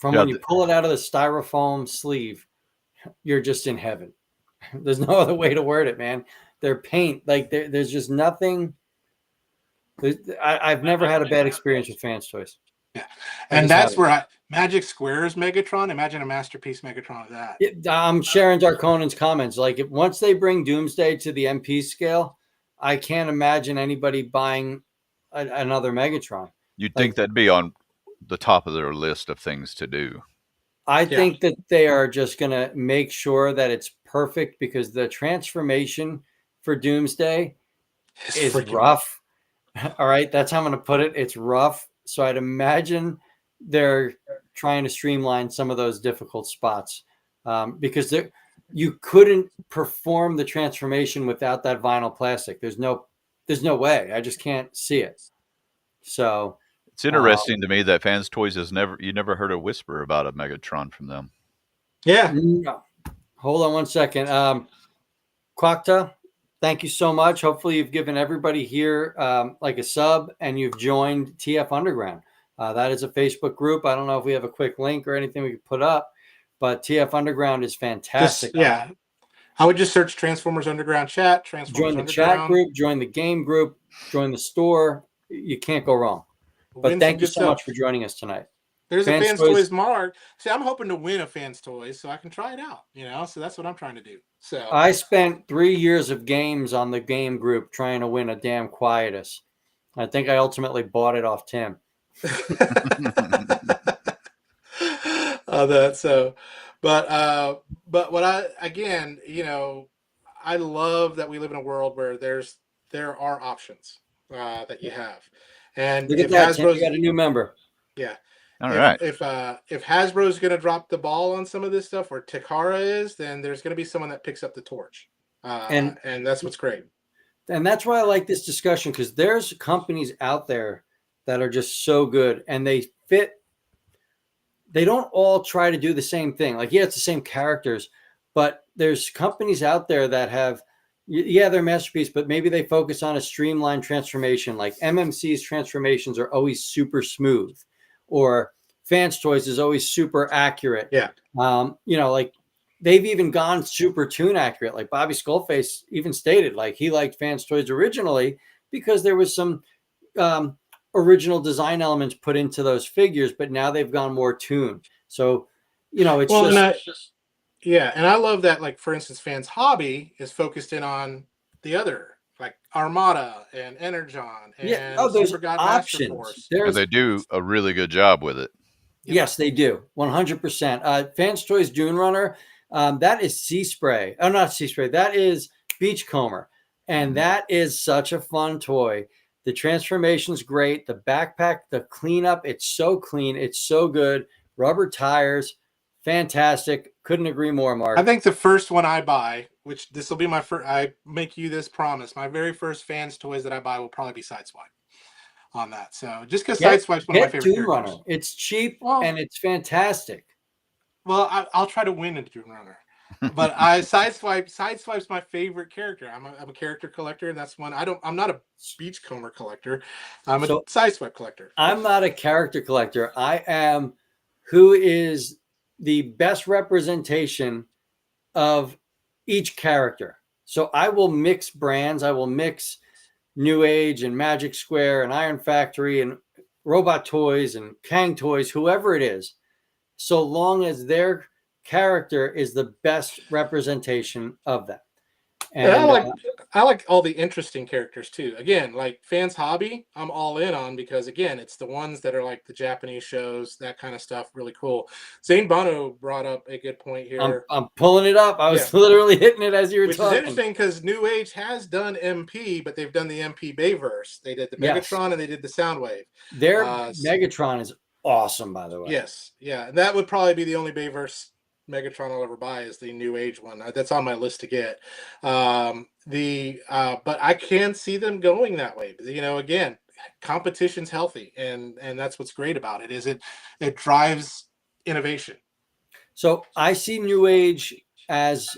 From when you pull it out of the styrofoam sleeve, you're just in heaven. There's no other way to word it, man. Their paint, like there's just nothing. I've never had a bad experience with Fans Toys. Yeah, and that's where Magic Squares Megatron. Imagine a Masterpiece Megatron of that. I'm sharing Darkonan's comments. Like, once they bring Doomsday to the MP scale, I can't imagine anybody buying another Megatron. You'd think that'd be on the top of their list of things to do. I think that they are just going to make sure that it's perfect, because the transformation for Doomsday is rough. All right, that's how I'm going to put it. It's rough. So I'd imagine they're trying to streamline some of those difficult spots, because you couldn't perform the transformation without that vinyl plastic. There's no way. I just can't see it. So it's interesting to me that Fans Toys you never heard a whisper about a Megatron from them. Yeah. No. Hold on one second. Quacta, thank you so much. Hopefully you've given everybody here like a sub, and you've joined TF Underground. That is a Facebook group. I don't know if we have a quick link or anything we could put up, but TF Underground is fantastic. I would just search Transformers Underground chat. Join the chat group, join the game group, join the store. You can't go wrong. But thank you so much for joining us tonight. There's a Fans Toys mark. See, I'm hoping to win a Fans Toys so I can try it out, So that's what I'm trying to do. So I spent 3 years of games on the game group trying to win a damn Quietus. I think I ultimately bought it off Tim. But what I love that we live in a world where there are options that you have. And look at that, Tim, you got a new member. Yeah. All right. If Hasbro is going to drop the ball on some of this stuff, or Takara is, then there's going to be someone that picks up the torch, and that's what's great. And that's why I like this discussion, because there's companies out there that are just so good, and they fit. They don't all try to do the same thing. Like, it's the same characters, but there's companies out there that have, they're Masterpiece, but maybe they focus on a streamlined transformation. Like MMC's transformations are always super smooth, or Fans Toys is always super accurate. Yeah. Like they've even gone super tune accurate. Like Bobby Skullface even stated, like, he liked Fans Toys originally because there was some original design elements put into those figures, but now they've gone more tuned. So, it's and I love that, like, for instance, Fans Hobby is focused in on the other, like Armada and Energon and there's Super God options. Master Force. And they do a really good job with it. Yes, they do. 100%. Fans Toys Dune Runner, that is Sea Spray. Oh, not Sea Spray. That is Beachcomber. And that is such a fun toy. The transformation's great. The backpack, the cleanup, it's so clean. It's so good. Rubber tires, fantastic. Couldn't agree more, Mark. I think the first one I buy, which this will be my first, I make you this promise, my very first Fans Toys that I buy will probably be Sideswipe on that. So just because Sideswipe's one of my favorite Dune characters. Runner. It's cheap and it's fantastic. Well, I'll try to win a Dune Runner. But Sideswipe's my favorite character. I'm a character collector, and that's one. I'm not a Beachcomber collector. I'm a Sideswipe collector. I'm not a character collector. I am who is the best representation of each character. So I will mix brands. I will mix New Age and Magic Square and Iron Factory and Robot Toys and Kang Toys, whoever it is, so long as their character is the best representation of them. And I like all the interesting characters too. Again, like Fans Hobby, I'm all in on, because again, it's the ones that are like the Japanese shows, that kind of stuff, really cool. Zane Bono brought up a good point here. I'm pulling it up. I was literally hitting it as you were talking. Which is interesting, because New Age has done MP, but they've done the MP Bayverse. They did the Megatron and they did the Soundwave. Their Megatron is awesome, by the way. Yes, yeah, and that would probably be the only Bayverse Megatron I'll ever buy, is the New Age one. That's on my list to get. But I can see them going that way. Again, competition's healthy, and that's what's great about it, is it drives innovation. So I see New Age as,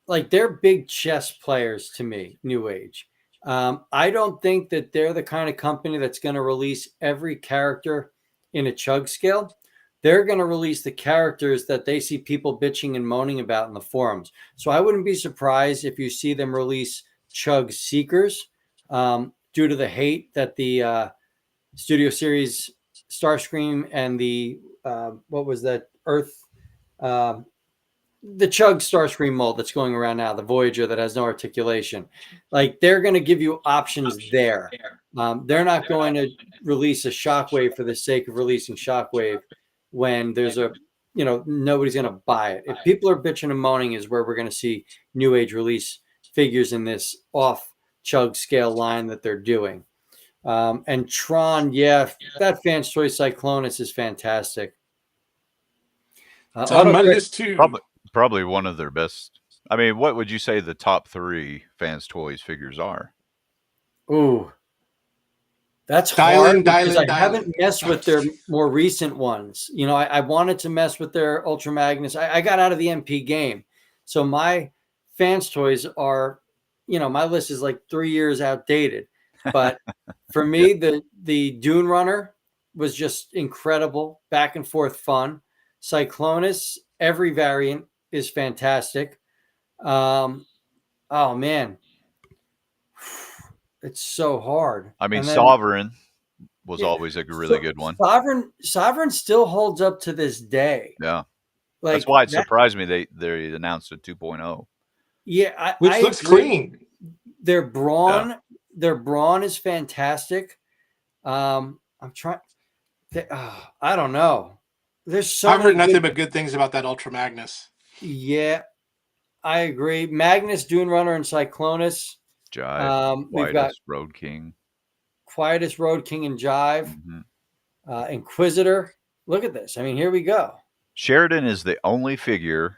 like, they're big chess players to me. New Age. I don't think that they're the kind of company that's going to release every character in a chug scale, they're going to release the characters that they see people bitching and moaning about in the forums. So I wouldn't be surprised if you see them release Chug Seekers, due to the hate that the Studio Series Starscream and the what was that Earth, the Chug Starscream mold that's going around now, the Voyager that has no articulation. Like, they're going to give you options there. They're not going to release a Shockwave for the sake of releasing Shockwave when there's a, nobody's going to buy it. If people are bitching and moaning is where we're going to see New Age release figures in this off Chug scale line that they're doing. And Tron, that Fans Choice Cyclonus is fantastic. It's on my list too. Probably one of their best. I mean, what would you say the top 3 Fans Toys figures are? Ooh, that's hard because I haven't messed with their more recent ones. I wanted to mess with their Ultra Magnus. I got out of the MP game. So my Fans Toys are, my list is like 3 years outdated. But for me, the Dune Runner was just incredible, back and forth fun. Cyclonus, every variant is fantastic. Oh man, it's so hard. I mean, Sovereign was always a really good one. Sovereign still holds up to this day. Yeah, that's why it surprised me they announced a 2.0. Yeah, which looks clean. Their brawn, is fantastic. I'm trying. I don't know. I've heard nothing but good things about that Ultra Magnus. Yeah, I agree. Magnus, Dune Runner, and Cyclonus. Jive. We've got Road King. Quietus, Road King, and Jive. Mm-hmm. Inquisitor. Look at this. I mean, here we go. Sheridan is the only figure,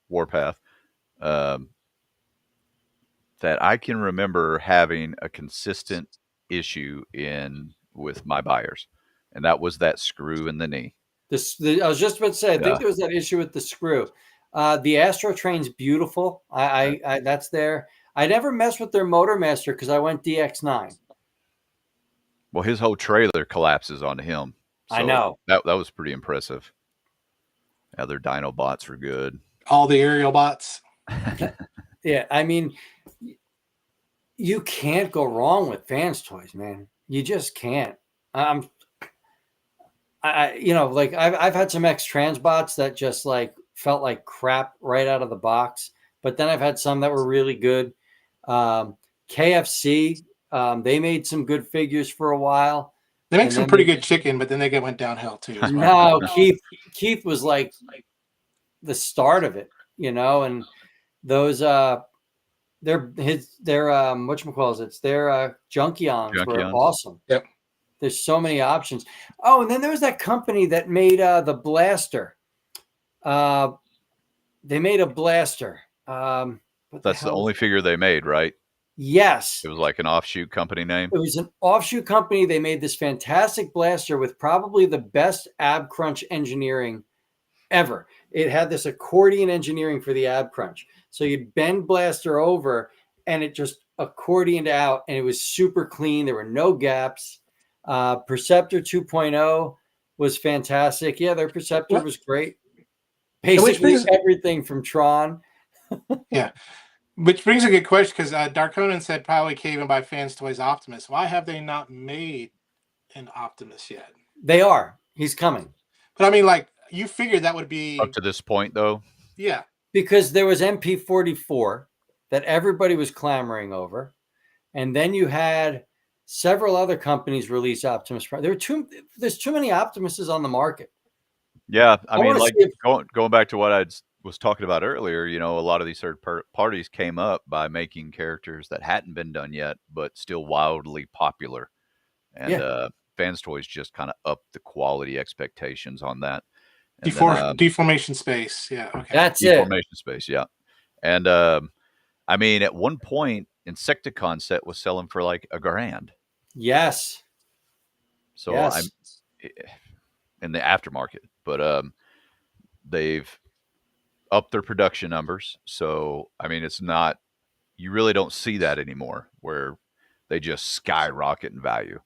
Warpath, that I can remember having a consistent issue with my buyers, and that was that screw in the knee. I was just about to say, I think there was that issue with the screw. The Astro Train's beautiful. I that's there. I never messed with their Motormaster because I went DX9. Well, his whole trailer collapses onto him. So I know. That was pretty impressive. Yeah, their Dinobots were good. All the aerial bots. Yeah, I mean, you can't go wrong with Fans Toys, man. You just can't. I've had some X-Transbots that just like felt like crap right out of the box, but then I've had some that were really good. KFC, they made some good figures for a while. They make some pretty good chicken, but then they went downhill too. No, Keith was like the start of it, and those their whatchamacallits, their Junkions were awesome. Yep. There's so many options. Oh, and then there was that company that made the Blaster. They made a Blaster. That's the only figure they made, right? Yes. It was like an offshoot company name. It was an offshoot company. They made this fantastic Blaster with probably the best ab crunch engineering ever. It had this accordion engineering for the ab crunch. So you'd bend Blaster over and it just accordioned out, and it was super clean. There were no gaps. Perceptor 2.0 was fantastic. Yeah, their Perceptor was great. Basically everything from Tron. Yeah. Which brings a good question, because Darkonan said probably can't even buy Fans Toys Optimus. Why have they not made an Optimus yet? They are. He's coming. But I mean, like, you figured that would be... Up to this point, though? Yeah. Because there was MP44 that everybody was clamoring over. And then you had several other companies release Optimus Prime. There's too many Optimuses on the market. Yeah. I mean, like, going back to what I was talking about earlier, a lot of these third parties came up by making characters that hadn't been done yet, but still wildly popular. And Fans Toys just kind of upped the quality expectations on that. Deformation Space. Yeah. Okay. That's Deformation Space. Yeah. And I mean, at one point, Insecticon set was selling for like $1,000. Yes. So I'm in the aftermarket, but they've upped their production numbers. So, I mean, it's not, you really don't see that anymore where they just skyrocket in value.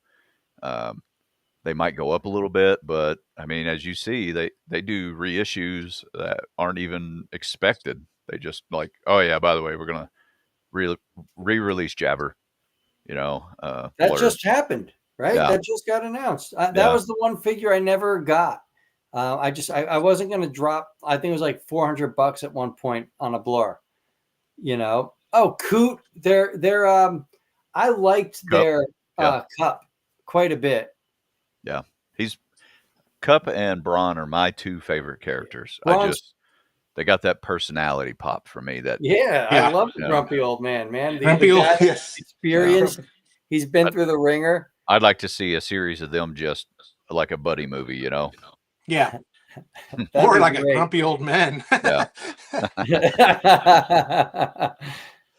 they might go up a little bit, but I mean, as you see, they do reissues that aren't even expected. They just like, oh yeah, by the way, we're gonna re-release Jabber. That Blur. just happened, right? Yeah. That just got announced. That Yeah. was the one figure I never got. I wasn't going to drop. I think it was like $400 at one point on a Blur. Oh, Coot. I liked Cup. their Yeah. Cup quite a bit. Yeah, he's Cup and Braun are my two favorite characters. Braun's- They got that personality pop for me. That I love the grumpy old man. Grumpy old, yes. Experience. He's been through the ringer. I'd like to see a series of them just like a buddy movie, Yeah. Or like great. A grumpy old man. Yeah.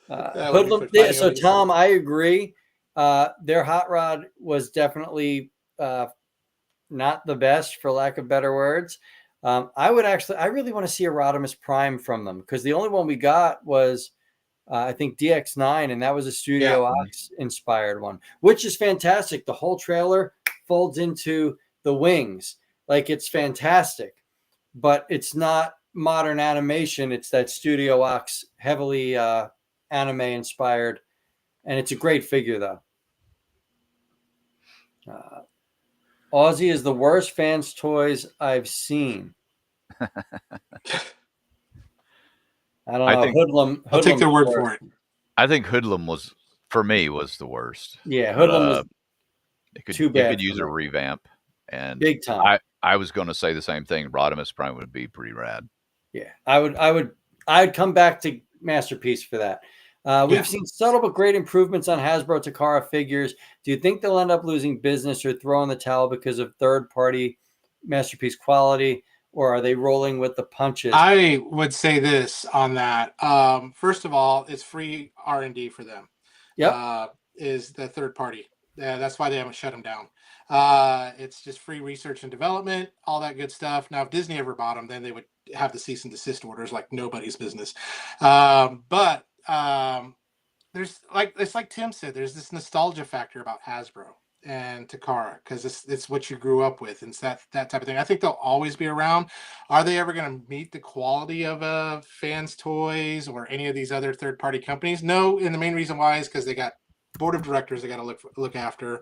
Hoodlum, so Tom, I agree. Their hot rod was definitely not the best, for lack of better words. I really want to see a Rodimus Prime from them, because the only one we got was I think DX9, and that was a Studio Ox inspired one, which is fantastic. The whole trailer folds into the wings. Like, it's fantastic, but it's not modern animation. It's that Studio Ox heavily anime inspired, and it's a great figure though. Aussie is the worst fans toys I've seen. I don't know. Hoodlum. I'll take their word for it. I think Hoodlum was the worst. Yeah, Hoodlum was too bad. It could use a revamp, and big time. I was going to say the same thing. Rodimus Prime would be pretty rad. Yeah, I'd come back to Masterpiece for that. We've seen subtle but great improvements on Hasbro Takara figures. Do you think they'll end up losing business or throwing the towel because of third-party Masterpiece quality, or are they rolling with the punches? I would say this on that. First of all, it's free R&D for them. Yep. Is the third party. That's why they haven't shut them down. It's just free research and development, all that good stuff. Now, if Disney ever bought them, then they would have the cease and desist orders like nobody's business. But there's it's like Tim said, there's this nostalgia factor about Hasbro and Takara, because it's what you grew up with, and it's that type of thing. I think they'll always be around. Are they ever going to meet the quality of Fans Toys or any of these other third-party companies? No, and the main reason why is because they got board of directors they got to look after,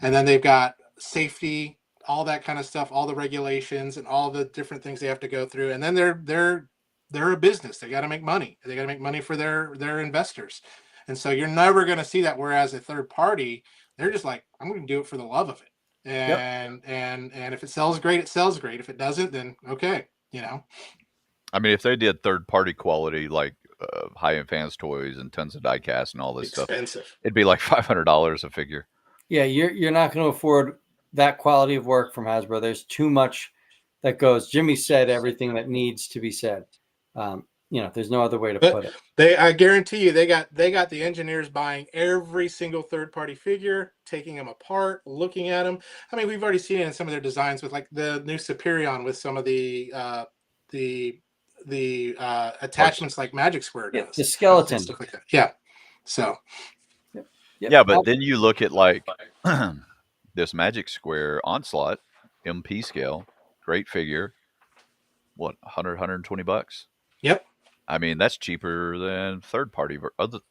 and then they've got safety, all that kind of stuff, all the regulations and all the different things they have to go through, and then they're a business. They got to make money. They got to make money for their investors, and so you're never going to see that. Whereas a third party, they're just like, I'm going to do it for the love of it, and if it sells great, it sells great. If it doesn't, then okay, I mean, if they did third party quality like high-end Fans Toys and tons of diecast and all this stuff, it'd be like $500 a figure. Yeah, you're not going to afford that quality of work from Hasbro. There's too much that goes. Jimmy said everything that needs to be said. There's no other way to put it. I guarantee you, they got the engineers buying every single third-party figure, taking them apart, looking at them. I mean, we've already seen it in some of their designs with like the new Superion with some of the attachments like Magic Square does. The skeleton, stuff like that. Yeah. So. Yep. Yeah, but then you look at like this Magic Square Onslaught MP scale, great figure. What, $120? Yep. I mean, that's cheaper than third party.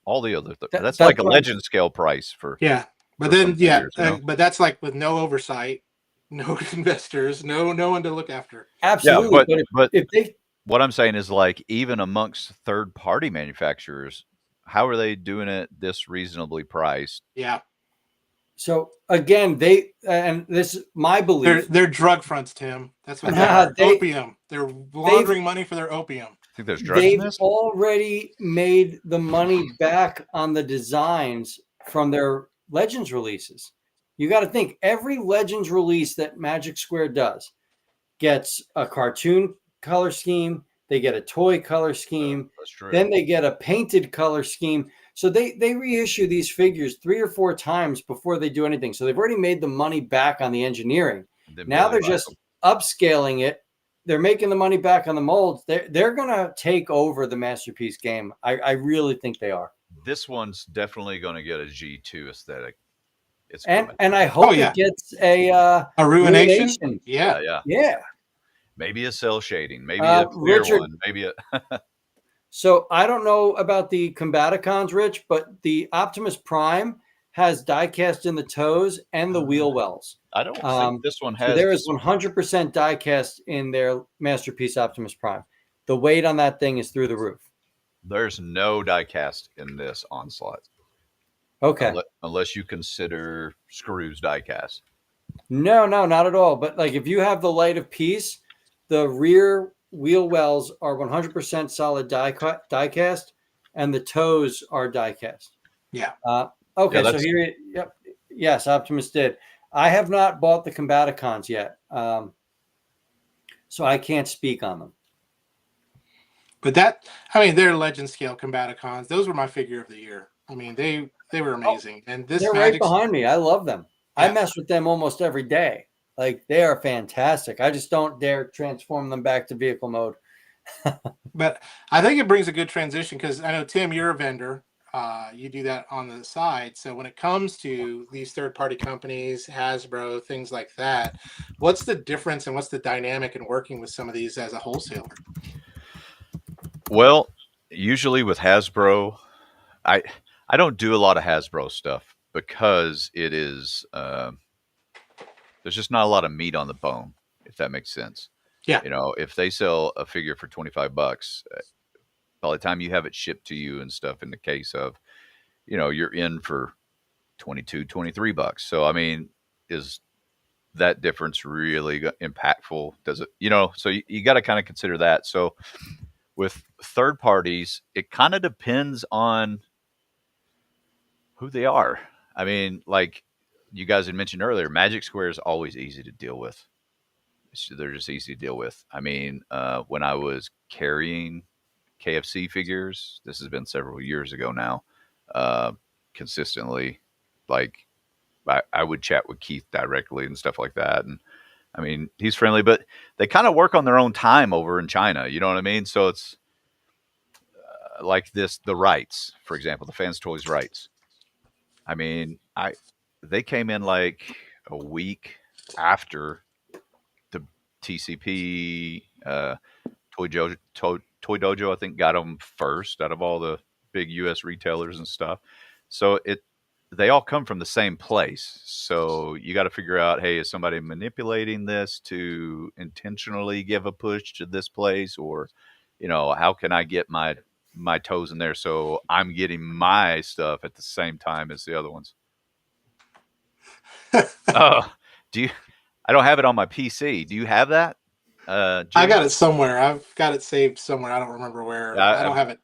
All the other. That's like a legend scale price for. Yeah, but then figures, but that's like with no oversight, no investors, no one to look after. Absolutely. Yeah, but what I'm saying is, like, even amongst third party manufacturers, how are they doing it this reasonably priced? Yeah. So again, and this is my belief. They're drug fronts, Tim. That's what they're. Opium. They're laundering money for their opium. I think there's drugs in this. They've already made the money back on the designs from their Legends releases. You got to think, every Legends release that Magic Square does gets a cartoon color scheme. They get a toy color scheme. That's true. Then they get a painted color scheme. So they reissue these figures 3 or 4 times before they do anything. So they've already made the money back on the engineering. Now they're just upscaling it. They're making the money back on the molds. They're going to take over the Masterpiece game. I really think they are. This one's definitely going to get a G2 aesthetic. It's and coming. and I hope yeah. it gets a ruination. Yeah, Yeah. Yeah. Maybe a cell shading, maybe a clear Richard, one, maybe a. so I don't know about the Combaticons, Rich, but the Optimus Prime has die-cast in the toes and the wheel wells. I don't think this one So has. there is 100% die-cast in their Masterpiece Optimus Prime. The weight on that thing is through the roof. There's no die cast in this Onslaught. Okay. Unless you consider Screw's die cast. No, not at all. But like if you have the Light of Peace, the rear wheel wells are 100% solid die cast, and the toes are die cast. Yeah. Okay, Yeah, so here, yep, yes, Optimus did. I have not bought the Combaticons yet, so I can't speak on them. But they're legend scale Combaticons. Those were my figure of the year. I mean, they were amazing. And this They're right behind me. I love them. Yeah. I mess with them almost every day. Like they are fantastic. I just don't dare transform them back to vehicle mode. But I think it brings a good transition because I know, Tim, you're a vendor. You do that on the side. So when it comes to these third-party companies, Hasbro, things like that, what's the difference and what's the dynamic in working with some of these as a wholesaler? Well, usually with Hasbro, I don't do a lot of Hasbro stuff because it is there's just not a lot of meat on the bone, if that makes sense. Yeah. You know, if they sell a figure for $25, by the time you have it shipped to you and stuff, in the case of, you know, you're in for 22, $23. So, I mean, is that difference really impactful? Does it, you know, so you got to kind of consider that. So with third parties, it kind of depends on who they are. I mean, like you guys had mentioned earlier, Magic Square is always easy to deal with. They're just easy to deal with. I mean, when I was carrying KFC figures, this has been several years ago now, consistently, like I would chat with Keith directly and stuff like that. And I mean, he's friendly, but they kind of work on their own time over in China. You know what I mean? So it's like the rights, for example, the Fans Toys rights. I mean, they came in like a week after the TCP Toy Dojo, I think, got them first out of all the big U.S. retailers and stuff. So they all come from the same place. So you got to figure out, hey, is somebody manipulating this to intentionally give a push to this place, or, you know, how can I get my toes in there so I'm getting my stuff at the same time as the other ones? I don't have it on my PC. Do you have that? I got it somewhere. I've got it saved somewhere. I don't remember where. I don't have it.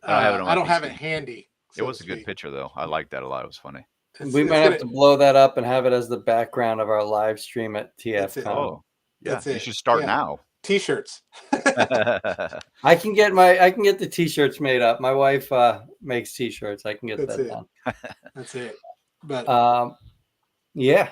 I don't have it on my I don't PC. have it handy. It was a good picture, though. I liked that a lot. It was funny. We might have to blow that up and have it as the background of our live stream at TFCon. Oh, yeah. You should start now. T-shirts. I can get the T-shirts made up. My wife makes T-shirts. I can get that done. That's it. But yeah.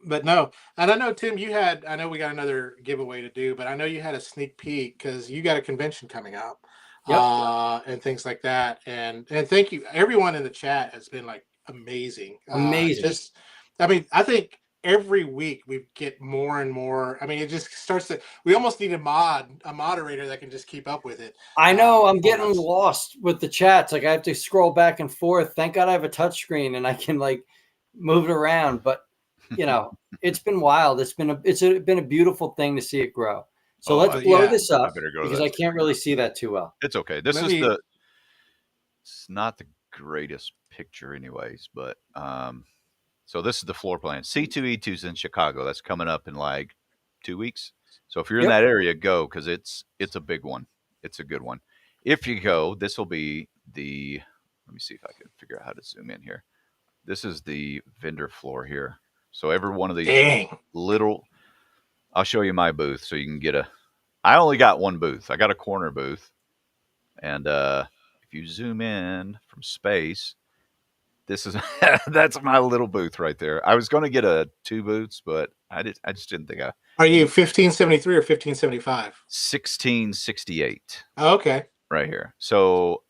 But no, and I know, Tim, I know we got another giveaway to do, but I know you had a sneak peek because you got a convention coming up, and things like that. And thank you, everyone in the chat has been like amazing. I think every week we get more and more. I mean, it just starts to. We almost need a moderator that can just keep up with it. I know. I'm getting lost with the chats. Like I have to scroll back and forth. Thank God I have a touch screen and I can like move it around. But you know, it's been wild. It's been a beautiful thing to see it grow. So let's blow this up because I can't really see that too well. It's okay. It's not the greatest picture anyways, but so this is the floor plan. C2E2's in Chicago. That's coming up in like 2 weeks. So if you're in that area, go, because it's a big one. It's a good one. If you go, this will be let me see if I can figure out how to zoom in here. This is the vendor floor here. So every one of these little, I'll show you my booth so you can get I only got one booth. I got a corner booth. And if you zoom in from space, this is, that's my little booth right there. I was going to get 2 booths, but I just didn't think Are you 1573 or 1575? 1668. Oh, okay. Right here. So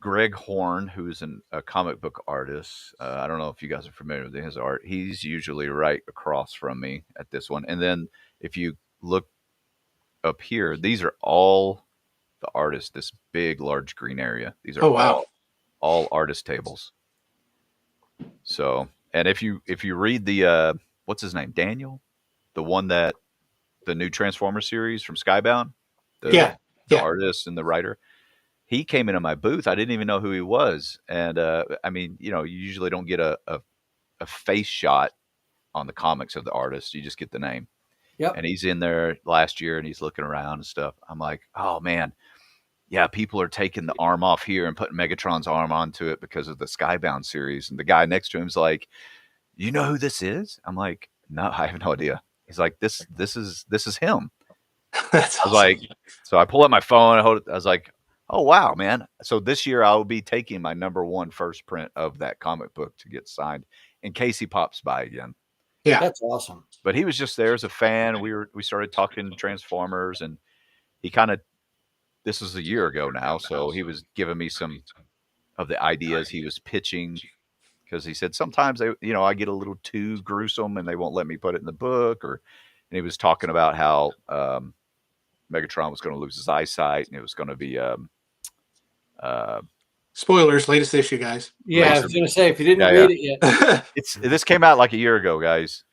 Greg Horn, who's a comic book artist. I don't know if you guys are familiar with his art. He's usually right across from me at this one. And then if you look up here, these are all the artists. This big, large green area. These are Oh wow. all artist tables. So, and if you read the what's his name, Daniel, the one that the new Transformers series from Skybound, the artist and the writer. He came into my booth. I didn't even know who he was. And I mean, you usually don't get a face shot on the comics of the artist. You just get the name. Yep. And he's in there last year and he's looking around and stuff. I'm like, oh man, yeah, people are taking the arm off here and putting Megatron's arm onto it because of the Skybound series. And the guy next to him is like, you know who this is? I'm like, no, I have no idea. He's like, this is him. That's awesome. I was like, so I pull out my phone. I was like, oh, wow, man. So this year I will be taking my #1 first print of that comic book to get signed in case he pops by again. Yeah. That's awesome. But he was just there as a fan. We started talking Transformers, and he this was a year ago now, so he was giving me some of the ideas he was pitching, because he said sometimes I get a little too gruesome and they won't let me put it in the book, and he was talking about how Megatron was going to lose his eyesight and it was going to be spoilers, latest issue, guys. Yeah, I was going to say, if you didn't read it yet. This came out like a year ago, guys.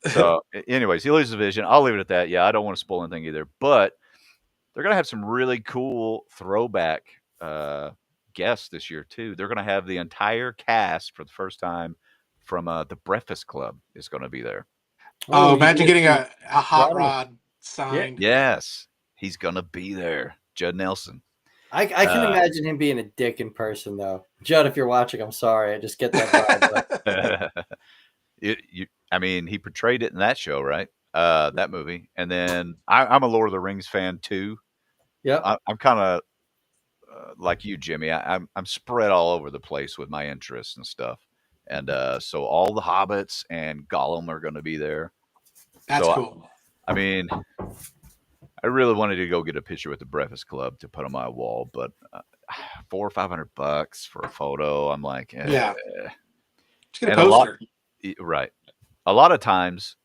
So anyways, he loses vision. I'll leave it at that. Yeah, I don't want to spoil anything either. But they're going to have some really cool throwback guests this year, too. They're going to have the entire cast for the first time from the Breakfast Club is going to be there. Oh, imagine getting a hot rod signed. Yes, he's going to be there. Judd Nelson. I can imagine him being a dick in person, though. Judd, if you're watching, I'm sorry. I just get that vibe. I mean, he portrayed it in that show, right? That movie. And then I'm a Lord of the Rings fan, too. Yeah. I'm kind of like you, Jimmy. I'm spread all over the place with my interests and stuff. And so all the Hobbits and Gollum are going to be there. That's cool. I mean, I really wanted to go get a picture with the Breakfast Club to put on my wall, but $400 or $500 for a photo. I'm like, yeah. Just get a poster. Right. A lot of times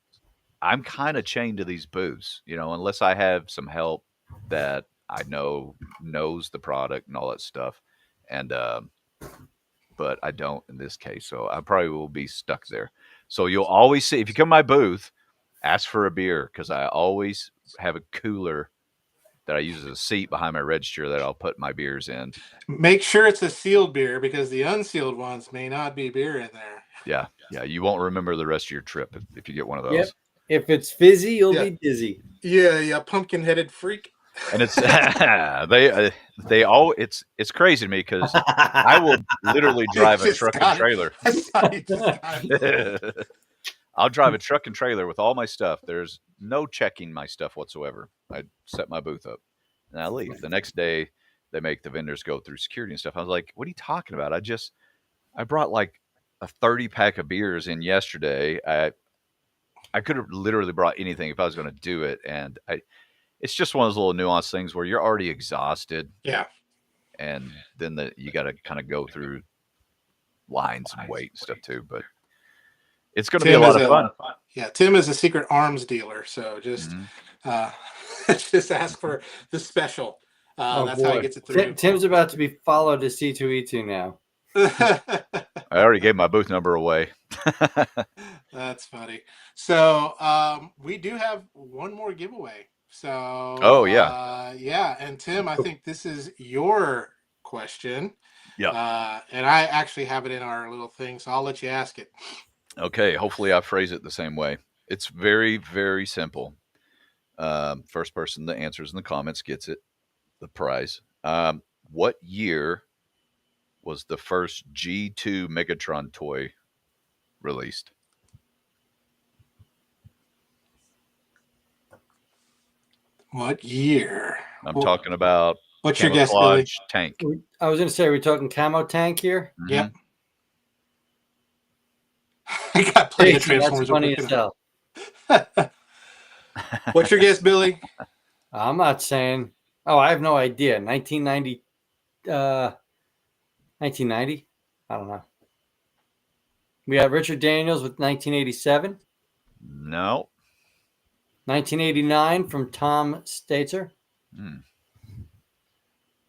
I'm kind of chained to these booths, unless I have some help that I knows the product and all that stuff. And, but I don't in this case. So I probably will be stuck there. So you'll always see, if you come to my booth, ask for a beer, because I always have a cooler that I use as a seat behind my register that I'll put my beers in. Make sure it's a sealed beer, because the unsealed ones may not be beer in there. Yeah. Yeah. You won't remember the rest of your trip if you get one of those. Yep. If it's fizzy, you'll be dizzy. Yeah. Pumpkin-headed freak. And it's they all it's crazy to me, because I will literally drive a truck and trailer. I'll drive a truck and trailer with all my stuff. There's no checking my stuff whatsoever. I set my booth up and I leave. The next day, they make the vendors go through security and stuff. I was like, what are you talking about? I brought like a 30-pack of beers in yesterday. I could have literally brought anything if I was going to do it. And it's just one of those little nuanced things where you're already exhausted. Yeah. And then you got to kind of go through lines and wait and stuff too. But it's going to be a lot of fun. Yeah, Tim is a secret arms dealer, so just just ask for the special. That's how he gets it through. Tim's about to be followed to C2E2 now. I already gave my booth number away. That's funny. So we do have one more giveaway. So yeah, and Tim, I think this is your question. Yeah. And I actually have it in our little thing, so I'll let you ask it. Okay, hopefully I phrase it the same way. It's very, very simple. First person that answers in the comments gets the prize. What year was the first G2 Megatron toy released? What year? I'm talking about what's your guess, Billy? Tank. I was going to say, are we talking camo tank here? Mm-hmm. Yep. I got plenty of Transformers. That's funny as hell. What's your guess, Billy? I'm not saying. Oh, I have no idea. 1990. 1990? I don't know. We got Richard Daniels with 1987. No. 1989 from Tom Stater.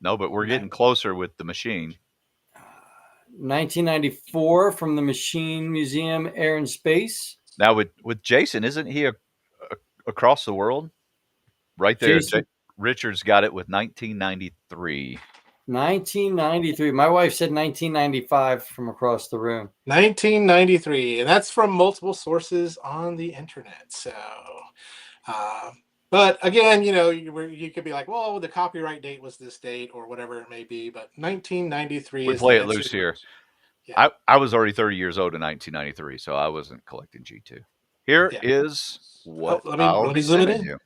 No, but we're getting closer with the Machine. 1994 from the Machine Museum, Air and Space. Now with Jason, isn't he across the world? Right there. Richard's got it with 1993. 1993. My wife said 1995 from across the room. 1993, and that's from multiple sources on the internet. So, but again, you could be like, well, the copyright date was this date or whatever it may be. But 1993. We play it loose here. Yeah. I was already 30 years old in 1993, so I wasn't collecting G2. Here is what I'll be sending you.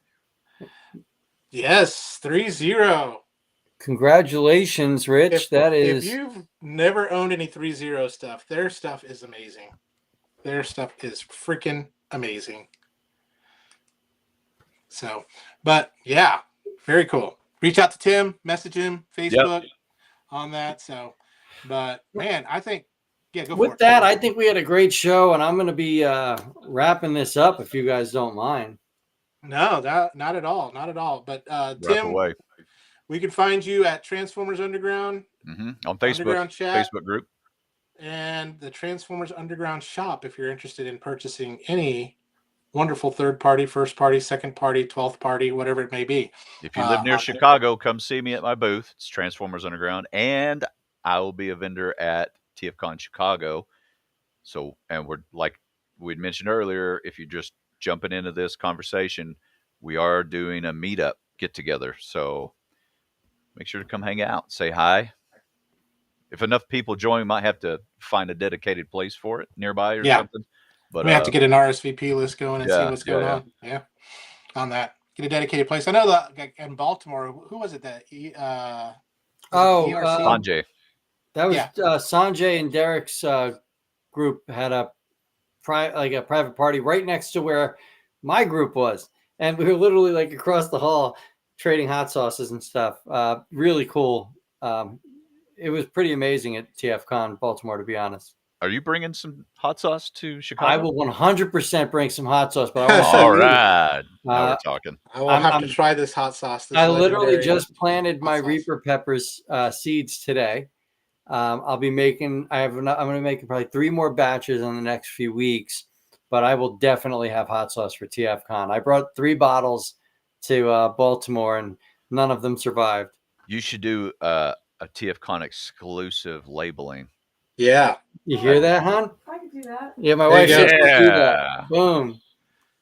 Yes, 3-0. Congratulations, Rich. If you've never owned any 3-0 stuff, their stuff is amazing. Their stuff is freaking amazing. So, but yeah, very cool. Reach out to Tim, message him, Facebook on that. So, but man, I think, go for it. With that, I think we had a great show, and I'm going to be wrapping this up if you guys don't mind. No, not at all. Not at all. But Tim, we can find you at Transformers Underground on Facebook, Underground chat, Facebook group, and the Transformers Underground shop if you're interested in purchasing any wonderful third party, first party, second party, 12th party, whatever it may be. If you live near Chicago, come see me at my booth. It's Transformers Underground, and I will be a vendor at TFCon Chicago. So, and we're like we'd mentioned earlier, if you're just jumping into this conversation, we are doing a meetup get together. So make sure to come hang out, say hi. If enough people join, we might have to find a dedicated place for it nearby or something. But we have to get an RSVP list going and see what's going on. Yeah, on that, get a dedicated place. I know that in Baltimore, who was it that? Sanjay. That was Sanjay and Derek's group had a private party right next to where my group was, and we were literally like across the hall trading hot sauces and stuff. Really cool. It was pretty amazing at TFCon Baltimore, to be honest. Are you bringing some hot sauce to Chicago? I will 100% bring some hot sauce, but I want all right. Now we're talking. I will have to try this hot sauce. I literally just planted my Reaper peppers seeds today. I'll be making. I'm going to make probably 3 more batches in the next few weeks, but I will definitely have hot sauce for TFCon. I brought 3 bottles to Baltimore, and none of them survived. You should do a TFCon exclusive labeling. Yeah. You hear that, hon? I can do that. Yeah, my wife says to do that. Boom.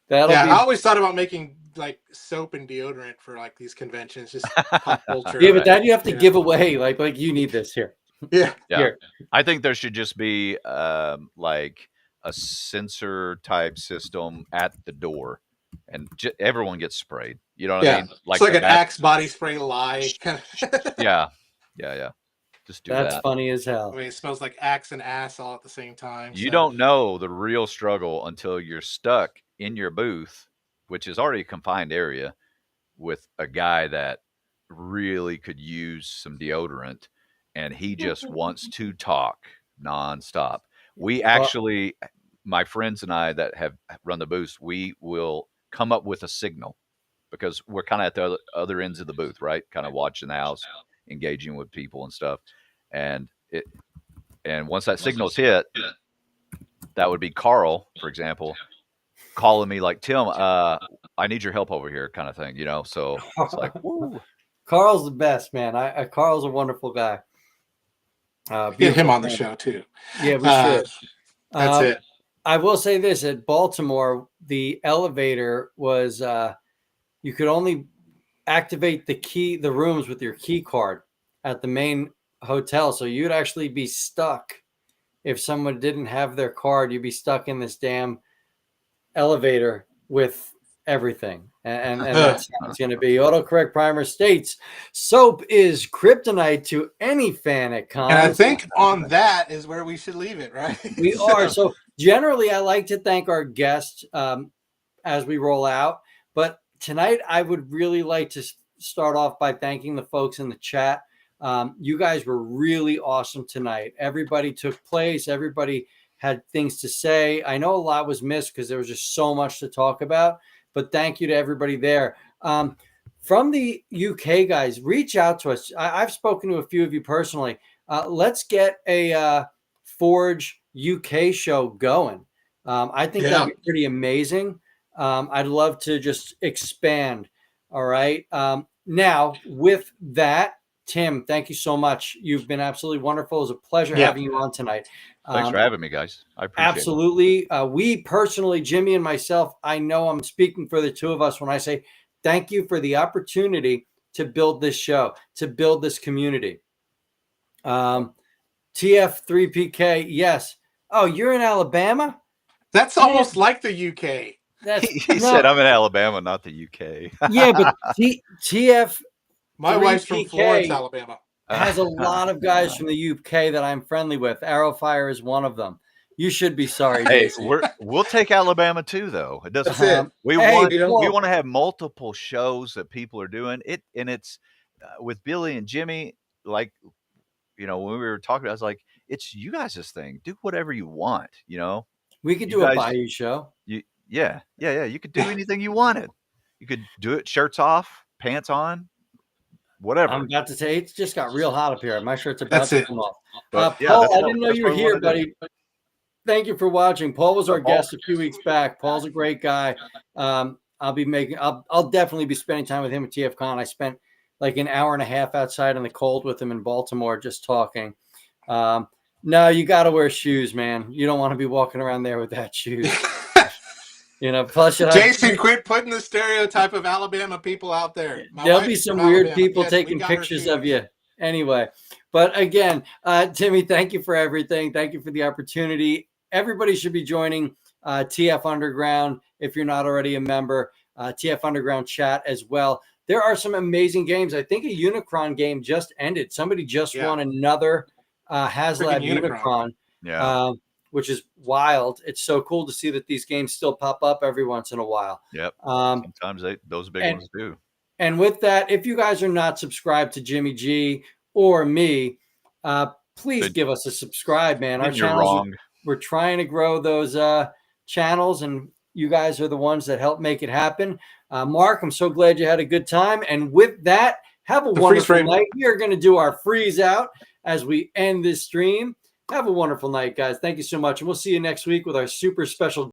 I always thought about making like soap and deodorant for like these conventions, just pop culture. Yeah, but that you have to give away. Like you need this here. Yeah. Here. I think there should just be like a sensor type system at the door, and everyone gets sprayed. You know what I mean? Like, it's like an Axe body spray lye. Yeah. Just do that. That's funny as hell. I mean, it smells like Axe and ass all at the same time. You don't know the real struggle until you're stuck in your booth, which is already a confined area, with a guy that really could use some deodorant, and he just wants to talk nonstop. We actually, my friends and I that have run the booths, we will come up with a signal, because we're kind of at the other ends of the booth, right? Kind of watching the house, engaging with people and stuff. And once that signal's hit, that would be Carl, for example, calling me like, Tim, I need your help over here, kind of thing, So it's like, woo. Carl's the best, man. Carl's a wonderful guy. Get him on the show too. Yeah, we should. That's it. I will say this: at Baltimore, the elevator was you could only activate the rooms with your key card at the main hotel. So you'd actually be stuck if someone didn't have their card. You'd be stuck in this damn elevator with everything. And that's how it's going to be. Autocorrect Primer states soap is kryptonite to any fan at cons. And I think on that is where we should leave it, right? We are. So generally, I like to thank our guests as we roll out. But tonight, I would really like to start off by thanking the folks in the chat You guys were really awesome tonight. Everybody took place. Everybody had things to say. I know a lot was missed because there was just so much to talk about, but thank you to everybody there. From the UK, guys, reach out to us. I've spoken to a few of you personally. Let's get a Forge UK show going. I think that'd be pretty amazing. I'd love to just expand. All right. Now, with that, Tim, thank you so much. You've been absolutely wonderful. It was a pleasure having you on tonight. Thanks for having me, guys. I appreciate it. Absolutely. We personally, Jimmy and myself, I know I'm speaking for the two of us when I say thank you for the opportunity to build this show, to build this community. TF3PK, yes. Oh, you're in Alabama? That's almost like the UK. He said I'm in Alabama, not the UK. Yeah, but TF. My wife's from Florence, Alabama. Has a lot of guys from the UK that I'm friendly with. Arrowfire is one of them. You should be sorry. Hey, we'll take Alabama too, though. It doesn't. We want to have multiple shows that people are doing it, and it's with Billy and Jimmy. Like, when we were talking, I was like, "It's you guys' thing. Do whatever you want." We could do a Bayou show. Yeah. You could do anything you wanted. You could do it shirts off, pants on. Whatever. I'm about to say it's just got real hot up here. My shirt's about to come off. But, Paul, I didn't know you were here, buddy. Thank you for watching. Paul was our guest a few weeks back. Paul's a great guy. I'll definitely be spending time with him at TFCon. I spent like an hour and a half outside in the cold with him in Baltimore just talking. No, you got to wear shoes, man. You don't want to be walking around there with that shoes. Plus Jason, quit putting the stereotype of Alabama people out there. There'll be some weird people taking pictures of you anyway. But again, Timmy, thank you for everything. Thank you for the opportunity. Everybody should be joining TF Underground if you're not already a member. TF Underground chat as well. There are some amazing games. I think a Unicron game just ended. Somebody just won another HasLab Unicron. Yeah. Which is wild. It's so cool to see that these games still pop up every once in a while. Yep. Sometimes those big ones do. And with that, if you guys are not subscribed to Jimmy G or me, please give us a subscribe, man. Our channels, we're trying to grow those channels, and you guys are the ones that help make it happen. Mark, I'm so glad you had a good time. And with that, have a wonderful night. We are going to do our freeze out as we end this stream. Have a wonderful night, guys. Thank you so much. And we'll see you next week with our super special